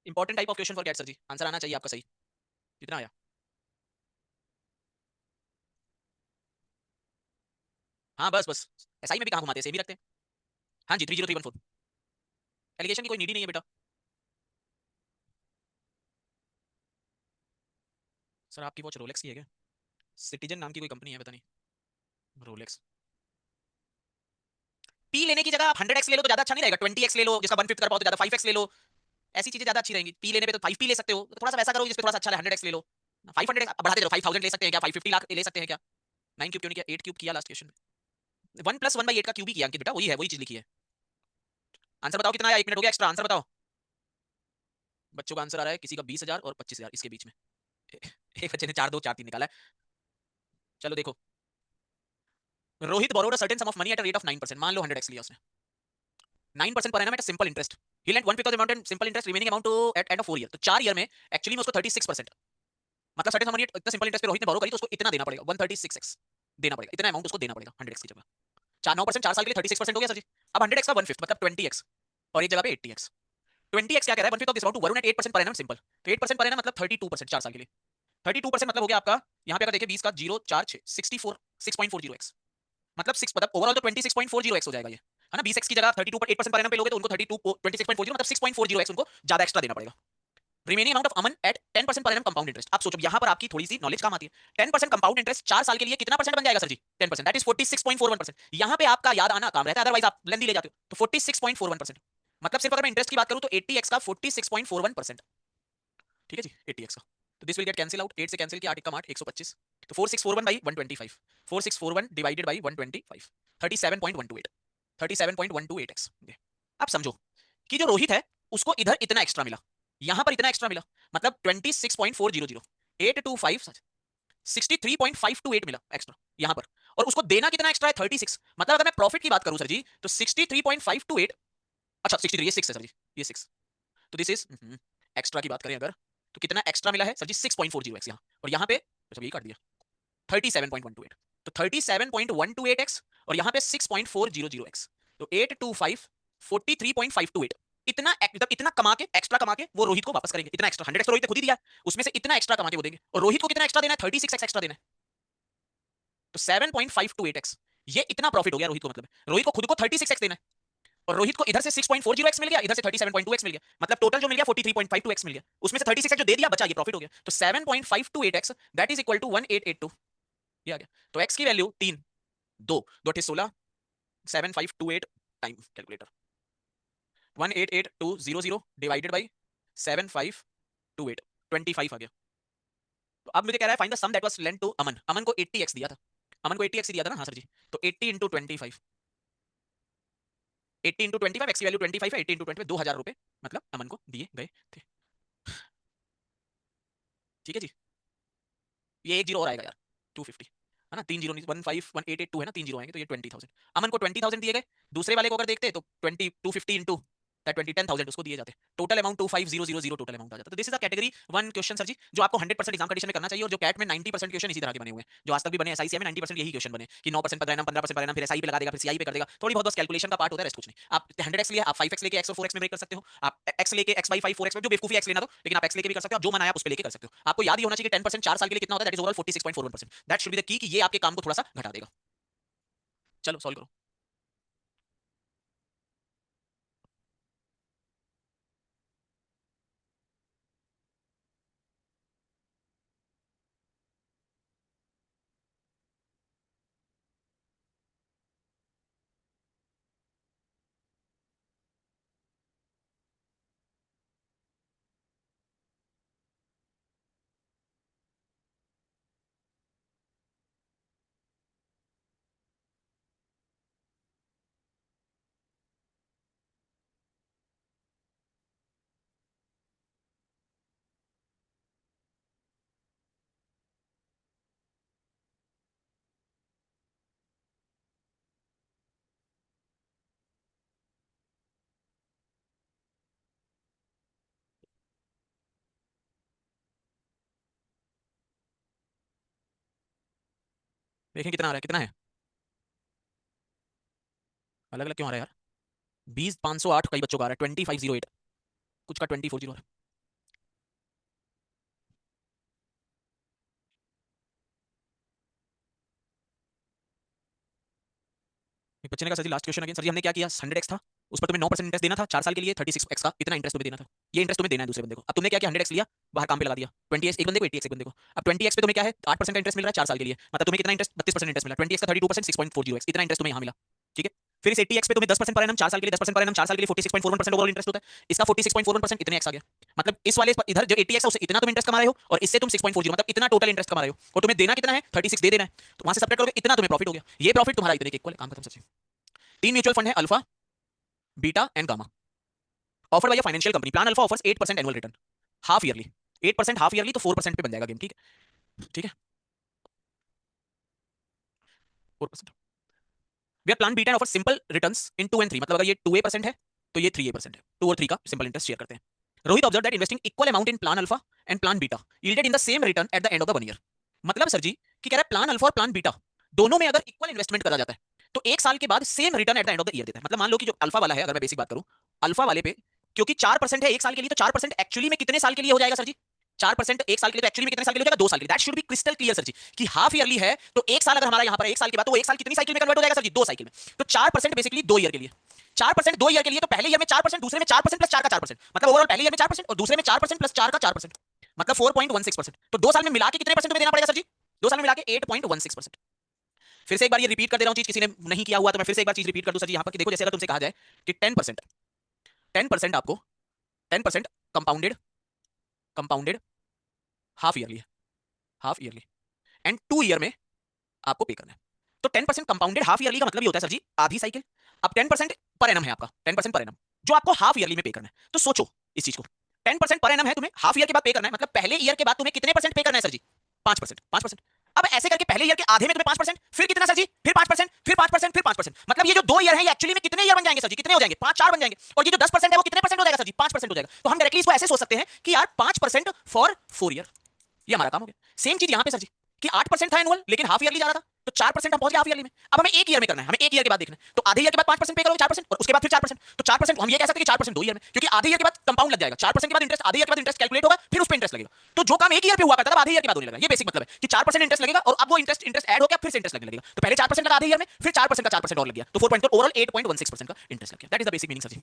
Important type of question for CAT sir ji, answer आना चाहिए आपका सही। कितना आया? हाँ बस बस, एसआई में भी कहाँ घुमाते हैं, सेम ही रखते हैं। हाँ जी 30314, एलिगेशन की कोई नीड ही नहीं है बेटा। सर आपकी वॉच रोलेक्स की है क्या? सिटीजन नाम की कोई कंपनी है, पता नहीं, रोलेक्स। पी लेने की जगह आप 100x ले लो तो ज्यादा अच्छा नहीं रहेगा? 20x ले लो जिसका 1/5 कर पाओ तो ज्यादा 5x ले लो, ऐसी चीजें ज्यादा अच्छी रहेंगी। पी लेने पे तो 5p ले सकते हो, तो थोड़ा सा वैसा करो जिसपे थोड़ा सा अच्छा है, 100x ले लो। 500 बढ़ाते जाओ, 5000 ले सकते हैं क्या, 550 लाख ले सकते हैं क्या? 9 क्यूब क्यों नहीं किया, 8 क्यूब किया लास्ट क्वेश्चन में। 1 + 1/8 का क्यूब ही किया अंकित बेटा, वही है, वही चीज लिखी है। आंसर बताओ कितना आया, 1 मिनट हो गया एक्स्ट्रा, आंसर बताओ। बच्चों का आंसर आ रहा है किसी का 20,000 और 25,000 इसके बीच में। एक बच्चे ने 4 2 4 3 निकाला है। चलो देखो, Rohit borrowed a certain sum of money at a rate of 9%, मान लो 100x लिया उसने, 9% per annum at a simple interest, he lent 1/5 of the amount and simple interest remaining amount to at end of 4 year, तो 4 year में actually में उसको 36%, मतलब certain sum money इतना सिंपल इंटरेस्ट पे रोहित ने बोरो करी तो उसको इतना देना पड़ेगा, 136x देना पड़ेगा, इतना अमाउंट उसको देना पड़ेगा 100x की जगह। 9% 4 साल के लिए 36% हो गया सर जी। अब 100x का 1/5 मतलब 20x, और एक जगह पे 80x। 20x क्या कह रहा है, 1/5 of this amount to Varun at 8% per annum simple, तो 8% पर एनम मतलब 32% 4 साल के लिए। 32% मतलब हो गया आपका, यहाँ पे अगर देखिए 20 का 0 4 6 64 6.40x, मतलब 6 मतलब ओवरऑल तो 26.40x हो जाएगा ये, है ना। 20x की जगह 32 पर 8% पर एनम पे लोगे तो उनको 32 26.40 मतलब 6.40x उनको ज्यादा एक्स्ट्रा देना पड़ेगा। Remaining amount of Aman at 10% per annum compound interest. आप सोचो यहाँ पर आपकी थोड़ी सी नॉलेज काम आती है। 10% कंपाउंड इंटरेस्ट 4 साल के लिए कितना परसेंट बन जाएगा सर जी, 10% दैट इज 46.41%। यहाँ पे आपका याद आना काम रहता है, अदरवाइज आप लेंदी ले जाते हो। तो 46.41% मतलब सिर्फ अगर मैं इंटरेस्ट की बात करूं तो 80x का 46.41%, ठीक है जी, 80x का। तो this will get cancel out, 8 से कैंसिल किया, 8 का 8 125, तो 4641 बाई 125, 4641 डिवाइडेड बाई 125, 37.128, 37.128x। अब समझो कि जो रोहित है उसको इधर इतना एक्स्ट्रा मिला, यहां पर इतना एक्स्ट्रा मिला, मतलब 26.400, 825 63.528 मिला एक्स्ट्रा यहां पर, और उसको देना कितना एक्स्ट्रा है 36, मतलब अगर मैं प्रॉफिट की बात करूं सर जी तो 63.528, अच्छा 63 ये 6 है सर जी, ये 6, तो दिस इज एक्स्ट्रा की बात करें अगर तो कितना एक्स्ट्रा मिला है सर जी 6.40x यहाँ, और यहाँ पे तो ये काट दिया 37.128, तो 37.128x और यहाँ पे 6.400x, तो 825 43.528, इतना मतलब इतना कमा के एक्स्ट्रा कमा के वो रोहित को वापस करेंगे, इतना एक्स्ट्रा 100x तो रोहित ने खुद ही दिया है, उसमें से इतना एक्स्ट्रा कमा के वो देंगे, और रोहित को कितना एक्स्ट्रा देना है 36x एक्स्ट्रा देना है, तो 7.528x, ये इतना प्रॉफिट हो गया रोहित को, मतलब रोहित को खुद को 36x देना है, और रोहित को इधर से 6.40x मिल गया, इधर से 37.2x मिल गया, मतलब टोटल जो मिल गया 43.52x मिल गया, उसमें से 36x जो दे दिया बचा, ये प्रॉफिट हो गया, तो 7.528x that is equal to 1882, ये आ गया। तो x की value 3 2 2 16 7528 time calculator 188200 divided by 7528 25 आ गया। तो अब मुझे कह रहा है find the sum that was lent to Aman, Aman को 80x दिया था, अमन को 80x दिया था ना, हाँ सर जी, तो 80 इंटू 25, 80 इंटू 25, एक्स की वैल्यू 25 है, 80 इंटू 25 2000 रुपए मतलब अमन को दिए गए थे, ठीक है जी। ये एक जीरो और आएगा यार, 250 है ना, 3 जीरो 15188 है ना, 3 जीरो आएंगे तो ये 20,000, अमन को 20,000 दिए गए, दूसरे वाले को अगर देखते तो 250 इंटू 10,000 उसको दिए जाते, टोटल अमाउंट 25,000 टोटल अमाउंट आ जाता। तो this is the category 1 question sir ji, जो आपको 100% एग्जाम कंडीशन में करना चाहिए, और जो कैट में 90% क्वेश्चन इसी तरह के बने हुए हैं, जो आज तक भी बने एसआईसी में 90% यही क्वेश्चन बने कि 9% पर रहना 15% पर रहना, फिर एसआई पे लगा देगा, फिर सीआई पे कर देगा, थोड़ी बहुत बस कैलकुलेशन का पार्ट होता है, रेस्ट कुछ नहीं। आप 100x लिए आप 5x लेके x और 4x में ब्रेक कर सकते हो, आप x लेके x by 5 4x में जो बेवकूफी x लेना दो, लेकिन आप x लेके भी कर सकते हो, आप जो मनाया आप उस पे लेके कर सकते हो। आपको याद ही होना चाहिए कि 10% 4 साल के लिए कितना होता है, that is overall 46.41%, that should be the key कि ये आपके काम को थोड़ा सा घटा देगा। चलो सॉल्व करो। देखें कितना आ रहा है, कितना है, अलग अलग क्यों आ रहा है यार, 20,508 कई बच्चों का आ रहा है, 2508 कुछ का 24 आ रहा है। एक बच्चे ने कहा सर जी लास्ट क्वेश्चन अगेन, सर जी हमने क्या किया, 100x था, उस पर तुम्हें 9% इंटरेस्ट देना था 4 साल के लिए, 36x का इतना इंटरेस्ट तुम्हें देना था, ये इंटरेस्ट तुम्हें देना है दूसरे बंदे को। अब तुमने क्या किया, 100x लिया, बाहर काम पे लगा दिया, 20x एक बंदे को 80x एक बंदे को। अब 20x पे तुम्हें क्या है 8% का इंटरेस्ट मिल रहा है 4 साल के लिए, मतलब तुम्हें कितना इंटरेस्ट 32% इंटरेस्ट मिला, 20x का 32% 6.40x इतना इंटरेस्ट तुम्हें यहाँ मिला, ठीक है। फिर इस 80x पे तुम्हें 10% पर एनम 4 साल के लिए 10% पर एनम 4 साल के लिए 46.41% ओवरऑल इंटरेस्ट होता है, इसका 46.41% इतने x आ गया। मतलब इस वाले इधर जो 80x है उससे इतना तुम इंटरेस्ट कमा रहे हो और इससे तुम 6.40 मतलब इतना टोटल इंटरेस्ट कमा रहे हो और तुम्हें देना कितना है 36 दे देना है, तो वहां से सब्ट्रैक्ट करोगे इतना तुम्हें प्रॉफिट हो गया। ये प्रॉफिट तुम्हारा इतने इक्वल है, काम खत्म। सचिन तीन म्यूचुअल फंड है, alpha, beta and gamma, offer by financial company. Plan alpha offers 8% annual return half yearly, 8% half yearly, तो 4% पे बन जाएगा गेम। ठीक है, ठीक है, 4%। We are plan beta and offer simple returns in 2 and 3, मतलब अगर ये 2% है तो ये 3% है, 2 और 3 का सिंपल इंटरेस्ट शेयर करते हैं। Rohit observe that investing equal amount in plan alpha and plan beta yielded in the same return at the end of the 1 year. मतलब सर जी कि कह रहा है प्लान अल्फा और प्लान बीटा दोनों में अगर इक्वल इन्वेस्टमेंट करा जाता है तो एक साल के बाद same return at the end of the year देता है। मतलब मान लो कि जो अल्फा वाला है, अगर मैं बेसिक बात करूं अल्फा वाले पे, क्योंकि 4% है एक साल के लिए, तो 4% एक्चुअली में कितने साल के लिए हो जाएगा सर जी? 4% एक साल के लिए तो एक्चुअली में कितने साल के लिए हो जाएगा? 2 साल के लिए। That should be crystal clear sir ji कि हाफ ईयरली है तो एक साल अगर हमारा यहाँ पर एक साल के बाद, तो वो एक साल कितनी साइकिल में कन्वर्ट हो जाएगा सर जी? 2 साइकिल में। तो 4% बेसिकली 2 ईयर के लिए, 4% 2 ईयर के लिए, तो पहले ईयर में 4%, दूसरे में 4% प्लस 4 का 4%, मतलब ओवरऑल पहले ईयर में 4% और दूसरे में 4% प्लस 4 का 4%, मतलब 4.16%। तो 2 साल में मिला के कितने परसेंट में देना पड़ेगा सर जी? 2 साल में मिला के 8.16%। फिर से एक बार ये रिपीट कर दे रहा हूँ चीज, किसी ने नहीं किया हुआ तो मैं फिर से एक बार चीज रिपीट कर दूं सर जी यहाँ पर कि देखो, जैसे अगर तुमसे कहा जाए कि 10%, 10% आपको 10% कंपाउंडेड, कंपाउंडेड हाफ ईयरली है, हाफ ईयरली, एंड 2 ईयर में आपको पे करना है। तो 10% कंपाउंडेड हाफ ईयरली का मतलब ये होता है सर जी आधी साइकिल। अब 10% पर एनम है आपका, 10% पर एनम जो आपको हाफ ईयरली में पे करना है। तो सोचो इस चीज को, 10% पर एनम है, तुम्हें हाफ ईयर के बाद पे करना है, मतलब पहले ईयर के बाद तुम्हें कितने परसेंट पे करना है सर जी? 5%, 5%। अब ऐसे करके पहले ईयर के आधे में तुम्हें 5%, फिर कितना सर जी? फिर 5%, फिर 5%, फिर 5%, मतलब ये जो 2 ईयर है ये एक्चुअली में कितने ईयर बन जाएंगे सर जी? कितने हो जाएंगे? 5 4 बन जाएंगे। और ये जो 10% है वो कितने परसेंट हो जाएगा सर जी? 5% हो जाएगा। तो हम डायरेक्टली इसको ऐसे सोच सकते हैं कि यार 5% फॉर 4 ईयर, ये हमारा काम हो गया। सेम चीज यहां पे सर जी कि 8% था एनुअल लेकिन हाफ ईयरली जा रहा था, तो 4% हम पहुंच गए हाफ ईयरली में। अब हमें एक ईयर में करना है, हमें एक ईयर के बाद देखना है, तो आधे ईयर के बाद 5% पे करोगे 4%, और उसके बाद फिर 4%, तो 4% हम ये कह सकते हैं कि 4% 2 ईयर में, क्योंकि आधे ईयर के बाद कंपाउंड लग जाएगा, 4% के बाद इंटरेस्ट, आधे ईयर के बाद इंटरेस्ट कैलकुलेट होगा, फिर उस पर इंटरेस्ट लगेगा। तो जो काम एक ईयर पे हुआ करता था आधे ईयर के बाद होने लगा। ये बेसिक मतलब है कि 4% इंटरेस्ट लगेगा और अब वो इंटरेस्ट इंटरेस्ट ऐड हो गया, फिर से इंटरेस्ट लगने लगेगा। तो पहले 4% लगा आधे ईयर में, फिर 4% का 4% और लग गया, तो 4 ओवरऑल 8.16% का इंटरेस्ट लग गया। That is the basic meaning sir ji.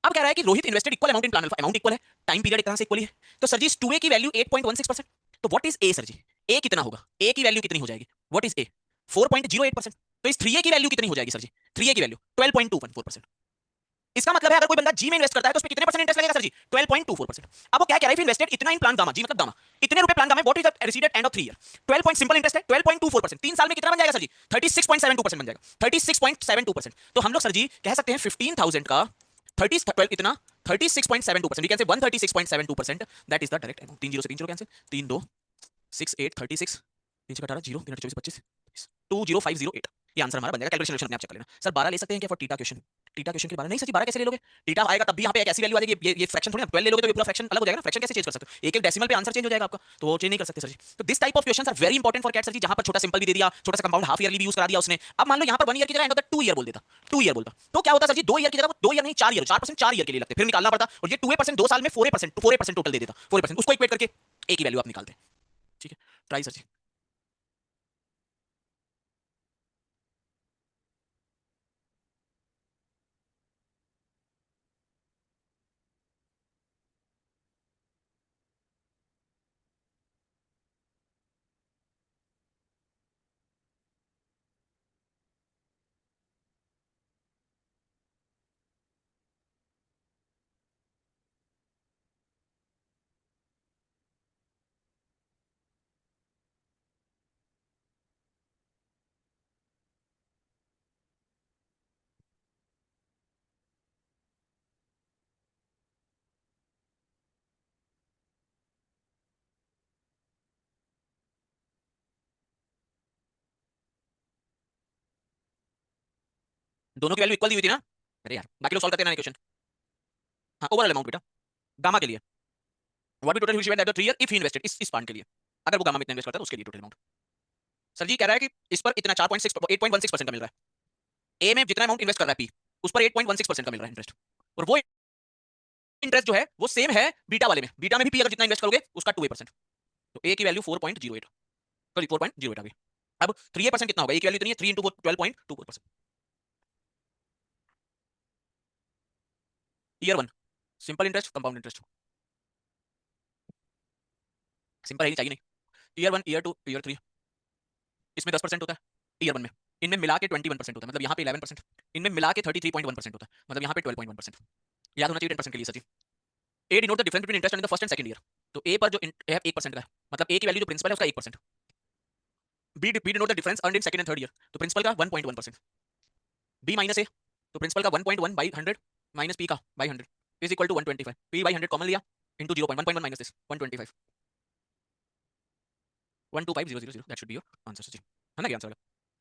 अब कह रहा है कि Rohit invested equal amount in plan alpha, amount equal है, टाइम पीरियड एक तरह से इक्वल है। तो सर जी इस 2a की वैल्यू 8.16%, तो what is a sir ji? ए कितना होगा? ए की वैल्यू कितनी हो जाएगी? What is a? 4.08%। तो इस 3a की वैल्यू कितनी हो जाएगी सर जी? 3a की वैल्यू 12.24%। इसका मतलब है अगर कोई बंदा जी में इन्वेस्ट करता है तो उस पर कितने परसेंट इंटरेस्ट लगेगा सर जी? 12.24%। अब वो क्या कह रहा है, इन्वेस्टेड इतना इन प्लान गामा, जी मतलब गामा, इतने रुपए plan gamma, what is the received at end of 3 year? 12 point simple interest है, 12.24%, 3 साल में कितना बन जाएगा सर जी? 36.72% बन जाएगा, 36.72%। तो हम लोग सर जी कह सकते हैं 15,000 का 30 12 इतना 36.72%, we can say 136.72%, that is the direct amount. 3 zero से 3 जीरो कैंसिल, 3 2 6 8 36, 3 से 18 0, 3 24 25, 20508, ये आंसर हमारा बन जाएगा। कैलकुलेशन अपने आप चेक कर लेना। सर 12 ले सकते हैं क्या for theta question? Theta question के 12 नहीं सर जी, 12 कैसे ले लोगे? टीटा आएगा तब भी यहाँ पे एक ऐसी वैल्यू आ जाएगी, ये फ्रैक्शन थोड़ी ना, 12 ले लोगे तो ये पूरा फ्रैक्शन अलग हो जाएगा ना। फ्रैक्शन कैसे चेंज कर सकते हो? एक एक डेसिमल पे आंसर चेंज हो जाएगा आपका, तो वो चेंज नहीं कर सकते सर जी। तो this type of questions are very important for CAT sir ji, जहां पर छोटा सिंपल भी दे दिया, छोटा सा कंपाउंड हाफ ईयरली भी यूज करा दिया उसने। अब मान लो यहाँ पर 1 ईयर की जगह एंड ऑफ द 2 ईयर बोल देता, 2 ईयर बोलता, तो क्या होता सर जी? 2 ईयर की जगह वो 2 ईयर नहीं 4 ईयर, 4% 4 ईयर के लिए लगते, फिर निकालना पड़ता, और ये 2% 2 साल में 4% टोटल दे देता, 4%, उसको इक्वेट करके ए की वैल्यू आप निकालते हैं। ठीक है, ट्राई सर जी। दोनों की वैल्यू इक्वल दी हुई थी ना? अरे यार बाकी लोग सॉल्व करते हैं ना क्वेश्चन। हाँ ओवरऑल अमाउंट बेटा, गामा के लिए what be total huge event at the 3 year if he invested, इस पार्ट के लिए अगर वो गामा में इतना इन्वेस्ट करता है तो उसके लिए टोटल अमाउंट। सर जी कह रहा है कि इस पर इतना 4.6 8.16% का मिल रहा है, ए में जितना अमाउंट इन्वेस्ट कर रहा है पी, उस पर 8.16% का मिल रहा है इंटरेस्ट, और वो इंटरेस्ट जो है वो सेम है बीटा वाले में। बीटा में भी पी अगर जितना इन्वेस्ट करोगे उसका 2%, तो ए की वैल्यू 4.08, सॉरी 4.08 आ गई। अब 3% कितना होगा? ए की वैल्यू इतनी है, 3 into 12.24%। Year 1 simple interest compound interest, simple है नहीं चाहिए नहीं। ईयर 1 ईयर 2 ईयर 3, इसमें 10% होता है ईयर 1 में, इनमें मिला के 21% होता है, मतलब यहाँ पे 11%, इनमें मिला के 33.1% होता है, मतलब यहाँ पे 12.1%। याद होना चाहिए 10% के लिए sir ji. A denote the difference between interest in the first and second year. तो ए पर जो है 1% का है, मतलब ए की वैल्यू जो प्रिंसिपल है उसका 1%। B denote the difference earned in second and third year, तो प्रिंसिपल का 1.1%। बी माइनस ए, तो प्रिंसिपल का 1.1 बाई 100 माइनस पी का by 100 is equal to 125। P by 100 common लिया into 0.1 minus this 125 125,000 that should be your answer ji, है ना क्या answer?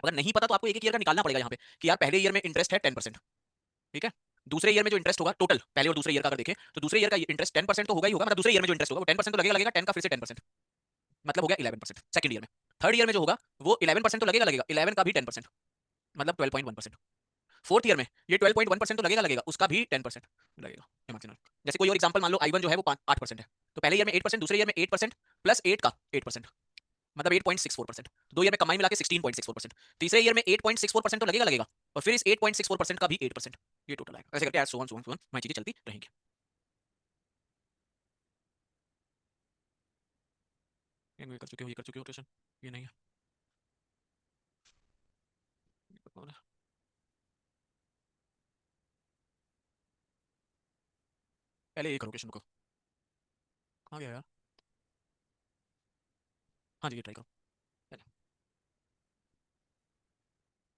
अगर नहीं पता तो आपको एक एक ईयर का निकालना पड़ेगा यहाँ पे कि यार पहले ईयर में इंटरेस्ट है 10%, ठीक है, दूसरे ईयर में जो इंटरेस्ट होगा टोटल पहले और दूसरे ईयर का अगर देखें तो दूसरे ईयर का इंटरेस्ट 10% तो होगा ही होगा, मतलब दूसरे ईयर में जो इंटरेस्ट होगा वो 10% तो लगेगा लगेगा, 10 का फिर से 10%, मतलब हो गया 11% सेकंड ईयर में। थर्ड ईयर में जो होगा वो 11% तो लगेगा लगेगा, 11 का भी 10%, मतलब 12.1%। फोर्थ ईयर में ये 12.1% तो लगेगा लगेगा, उसका भी 10% लगेगा इमेजिनल। जैसे कोई और एग्जांपल मान लो I1 जो है वो 8% है, तो पहले ईयर में 8%, दूसरे ईयर में 8% प्लस 8 का 8%, मतलब 8.64%। दो ईयर में कंबाइन मिला के 16.64%। तीसरे ईयर में 8.64% तो लगेगा लगेगा, और फिर इस 8.64% का भी 8%, ये टोटल आएगा। ऐसे करके so on so on so on मैं चीजें चलती रहेंगी। ये कर चुके हो, ये कर चुके हो क्वेश्चन, ये नहीं है। पहले ये करो क्वेश्चन को, आ गया यार। हाँ जी ये ट्राई करो पहले,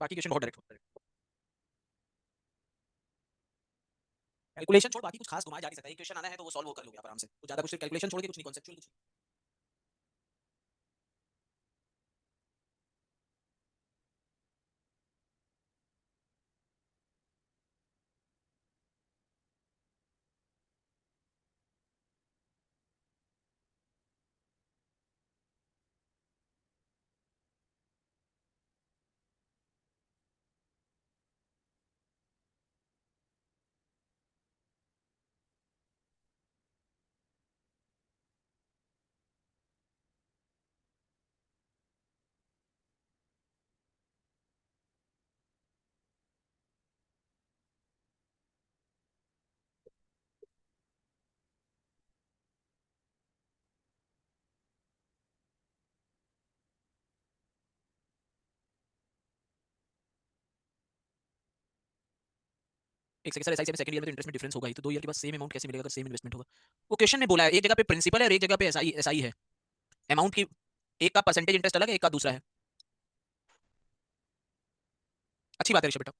बाकी क्वेश्चन बहुत डायरेक्ट होता है। कैलकुलेशन छोड़ बाकी कुछ खास घुमाया जा नहीं सकता, एक क्वेश्चन आना है तो वो सॉल्व कर लोगे आप आराम से, कुछ ज्यादा कुछ कैलकुलेशन छोड़ के कुछ नहीं, कॉन्सेप्चुअल कुछ। एक सेकंड सर, एसआई से सेकंड ईयर में तो इंटरेस्ट में डिफरेंस होगा ही, तो दो ईयर के बाद सेम अमाउंट कैसे मिलेगा अगर सेम इन्वेस्टमेंट होगा? वो क्वेश्चन ने बोला है एक जगह पे प्रिंसिपल है और एक जगह पे एसआई एसआई है, अमाउंट की एक का परसेंटेज इंटरेस्ट अलग है, एक का दूसरा है। अच्छी बात है ऋषभ बेटा।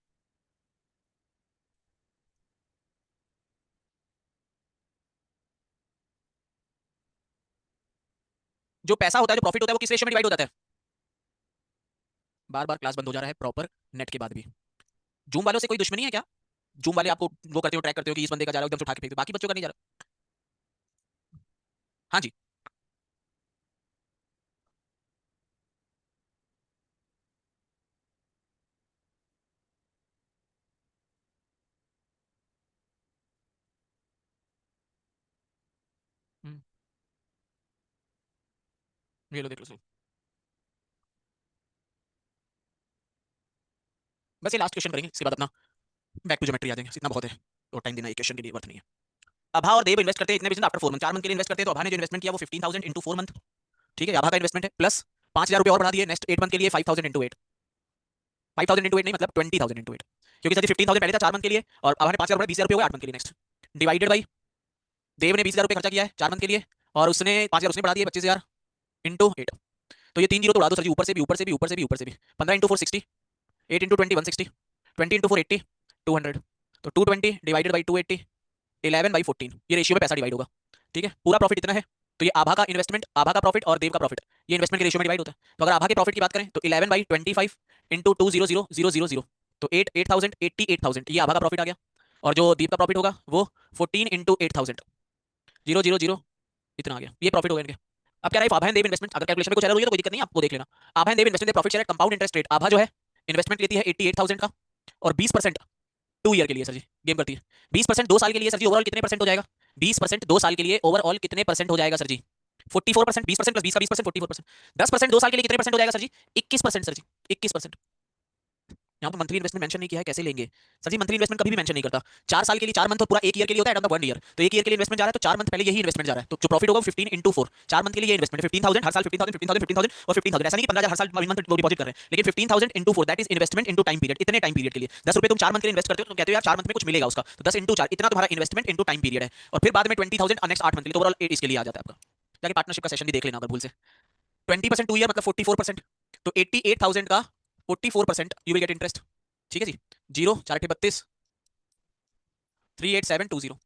जो पैसा होता है, जो प्रॉफिट होता है, वो किस रेशियो में डिवाइड हो जाता है? बार बार क्लास बंद हो जा रहा है प्रॉपर नेट के बाद भी। जूम वालों से कोई दुश्मनी है क्या? जूम वाले आपको वो करते हो, ट्रैक करते हो कि इस बंदे का जा रहा है एकदम से उठा के फेंक दो, बाकी बच्चों का नहीं जा रहा। हाँ जी। ये लो देख लो सही। बस ये लास्ट क्वेश्चन करेंगे, इसके बाद अपना बैक टू ज्योमेट्री आ जाएंगे, इतना बहुत है और टाइम देना एक क्वेश्चन के लिए वर्थ नहीं है। अभा और देव इन्वेस्ट करते हैं इतने बिजनेस आफ्टर 4 मंथ, 4 मंथ के लिए इन्वेस्ट करते हैं, तो अभा ने जो इन्वेस्टमेंट किया वो 15,000 इंटू 4 मंथ, ठीक है, अभा का इन्वेस्टमेंट है, प्लस 5,000 रुपये और बढ़ा दिए नेक्स्ट 8 मंथ के लिए, 5,000 इंटू 8, 5,000 इंटू 8 नहीं, मतलब 20,000 इंटू 8, क्योंकि सर 15,000 पहले था 4 मंथ के लिए, और अभा ने 5,000 बढ़ा 20,000 रुपये हो गए 8 मंथ के लिए नेक्स्ट, डिवाइडेड बाई देव ने 20,000 रुपये खर्चा किया है 4 मंथ के लिए, और उसने 5,000 उसने बढ़ा दिए 25,000 इंटू 8, तो ये 3 जीरो तो उड़ा दो सर जी, ऊपर से भी ऊपर से भी ऊपर से भी ऊपर से भी, 15 इंटू 4 60, 8 इंटू 20 160, 20 इंटू 4 80, 200, तो 220 डिवाइडेड बाई 280, 11/14, ये रेशियो में पैसा डिवाइड होगा, ठीक है, पूरा प्रॉफिट इतना है, तो ये आभा का इन्वेस्टमेंट, आभा का प्रॉफिट और देव का प्रॉफिट, ये इन्वेस्टमेंट के रेशियो में डिवाइड होता है। तो अगर आभा के प्रॉफिट की बात करें तो 11/25 इंटू 200,000, तो 8,000 88,000 ये आभा का प्रॉफिट आ गया, और जो दीप का प्रॉफिट होगा वो 14 इंटू 8,000 000 इतना आ गया, ये प्रॉफिट हो गया इनके। अब क्या रहा आभा एंड देव इन्वेस्टमेंट, अगर कैलकुलेशन में कुछ एरर हुई है तो कोई दिक्कत नहीं है, आपको देख लेना। Abha and Dev investment profit share compound interest rate, Abha जो है इन्वेस्टमेंट लेती है 88,000 का, और 20% 2 ईयर के लिए सर जी गेम करती है, 20% 2 साल के लिए सर जी ओवरऑल कितने परसेंट हो जाएगा? 20% 2 साल के लिए ओवरऑल कितने परसेंट हो जाएगा सर जी? 44%, 20% प्लस 20 का 20%, 44%। 10% 2 साल के लिए कितने परसेंट हो जाएगा सर जी? 21% सर जी, 21%। यहाँ पे मंथली इन्वेस्टमेंट मेंशन नहीं किया है, कैसे लेंगे सर जी? मंथली इन्वेस्टमेंट कभी भी मेंशन नहीं करता। 4 साल के लिए 4 मंथ तो पूरा एक ईयर के लिए होता है, एट ऑफ द 1 ईयर। तो एक ईयर के लिए इन्वेस्टमेंट जा रहा है तो 4 मंथ पहले यही इन्वेस्टमेंट जा रहा है, तो जो प्रॉफिट होगा वो 15 इंटू 4, 4 मंथ के लिए ये इन्वेस्टमेंट है। 15,000 हर साल, 15,000 15,000 15,000 और 15,000, ऐसा नहीं कि 15,000 हर साल मंथ डिपॉजिट कर रहे हैं, लेकिन 15,000 into 4 that is investment into time period. इतने टाइम पीरियड के लिए 10 रुपए तुम 4 मंथ के लिए इन्वेस्ट करते हो तो कहते हो यार 4 मंथ में कुछ मिलेगा उसका, तो 10 इंटू 4 इतना तुम्हारा इन्वेस्टमेंट इंटू टाइम पीरियड है। और फिर बाद में 20,000 नेक्स्ट 8 मंथ के लिए, तो ओवरऑल 8 इसके लिए आ जाता है आपका। जाके पार्टनरशिप का सेशन भी देख लेना अगर भूल से। 20% 2 ईयर मतलब 44%, तो 88,000 का 44% यू विल गेट इंटरेस्ट। ठीक है जी। 0 4 32 38720।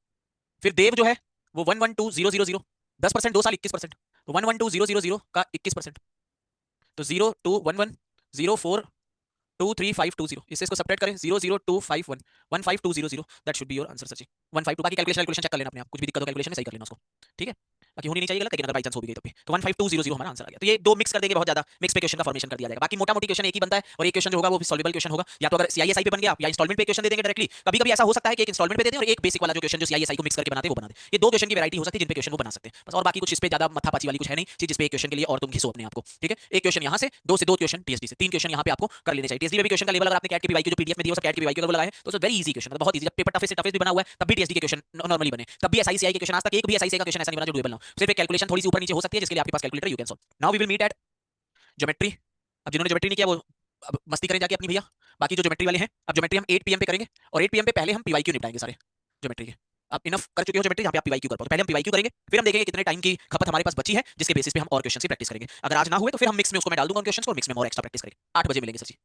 फिर देव जो है वो 112000, 10% 2 साल 21%, तो 112000 का 21%, तो 02110423,520, इससे इसको सब्ट्रैक्ट करें 00251 15200, that should be your answer sir ji. 152, बाकी कैलकुलेशन चेक कर लेना अपने आप, कुछ भी दिक्कत हो कैलकुलेशन में सही कर लेना उसको। ठीक है, बाकी होनी नहीं चाहिए गलत, लेकिन अगर बाई चांस हो भी गई तब भी, तो 15200 हमारा आंसर आ गया। तो ये दो मिक्स कर देंगे, बहुत ज्यादा मिक्स पे क्वेश्चन का फॉर्मेशन कर दिया जाएगा। बाकी मोटा मोटी क्वेश्चन एक ही बनता है, और एक क्वेश्चन जो होगा वो सॉल्वेबल क्वेश्चन होगा, या तो अगर सीआईएसआई पे बन गया या इंस्टॉलमेंट पे क्वेश्चन दे देंगे डायरेक्टली। कभी कभी ऐसा हो सकता है कि एक इंस्टॉलमेंट पे दे दें और एक बेसिक वाला जो क्वेश्चन जो सीआईएसआई को मिक्स करके बनाते हैं वो बना दे। ये दो क्वेश्चन की वैरायटी हो सकती है जिन पे क्वेश्चन वो बना सकते हैं बस, और बाकी कुछ इस पे ज्यादा मथापाची वाली कुछ है नहीं चीज, जिस पे एक क्वेश्चन के लिए और तुम घिसो अपने आपको। ठीक है, एक क्वेश्चन यहाँ से दो क्वेश्चन टीएसडी से, 3 क्वेश्चन यहाँ पे आपको कर लेने चाहिए। टीएसडी में भी क्वेश्चन का लेवल अगर आपने कैट के पीवाई की जो पीडीएफ में दिया है, सब कैट के पीवाई के लगाया है, तो वेरी इजी क्वेश्चन, बहुत इजी। जब पेपर टफेस्ट से टफेस्ट भी बना हुआ है तब भी टीएसडी के क्वेश्चन नॉर्मली बने, तब भी एसआईसीआई के क्वेश्चन आज तक एक भी एसआईसीआई का क्वेश्चन ऐसा नहीं बना जो डुएबल ना हो। सिर्फ एक कैलकुलेशन थोड़ी सी ऊपर नीचे हो सकती है, जिसके लिए आपके पास calculator you can solve. Now we will meet at geometry. अब जिन्होंने ज्योमेट्री नहीं किया वो अब मस्ती करें जाके अपनी भैया, बाकी जो ज्योमेट्री वाले हैं, अब ज्योमेट्री हम 8 पीएम पे करेंगे, और 8 पीएम पे पहले हम पीवाईक्यू निपटाएंगे सारे ज्योमेट्री के। आप इनफ कर चुके हो ज्योमेट्री, जहाँ पे आप पीवाईक्यू कर पाओ, पहले हम पीवाईक्यू करेंगे, फिर हम देखेंगे कितने टाइम की खपत हमारे पास बची है, जिसके बेसिस पे हम और क्वेश्चन की प्रैक्टिस करेंगे। अगर आज ना हुए तो फिर हम मिक्स में उसको मैं डाल दूंगा क्वेश्चन को, और मिक्स में और एक्स्ट्रा प्रैक्टिस करेंगे। 8 बजे मिलेंगे सर जी।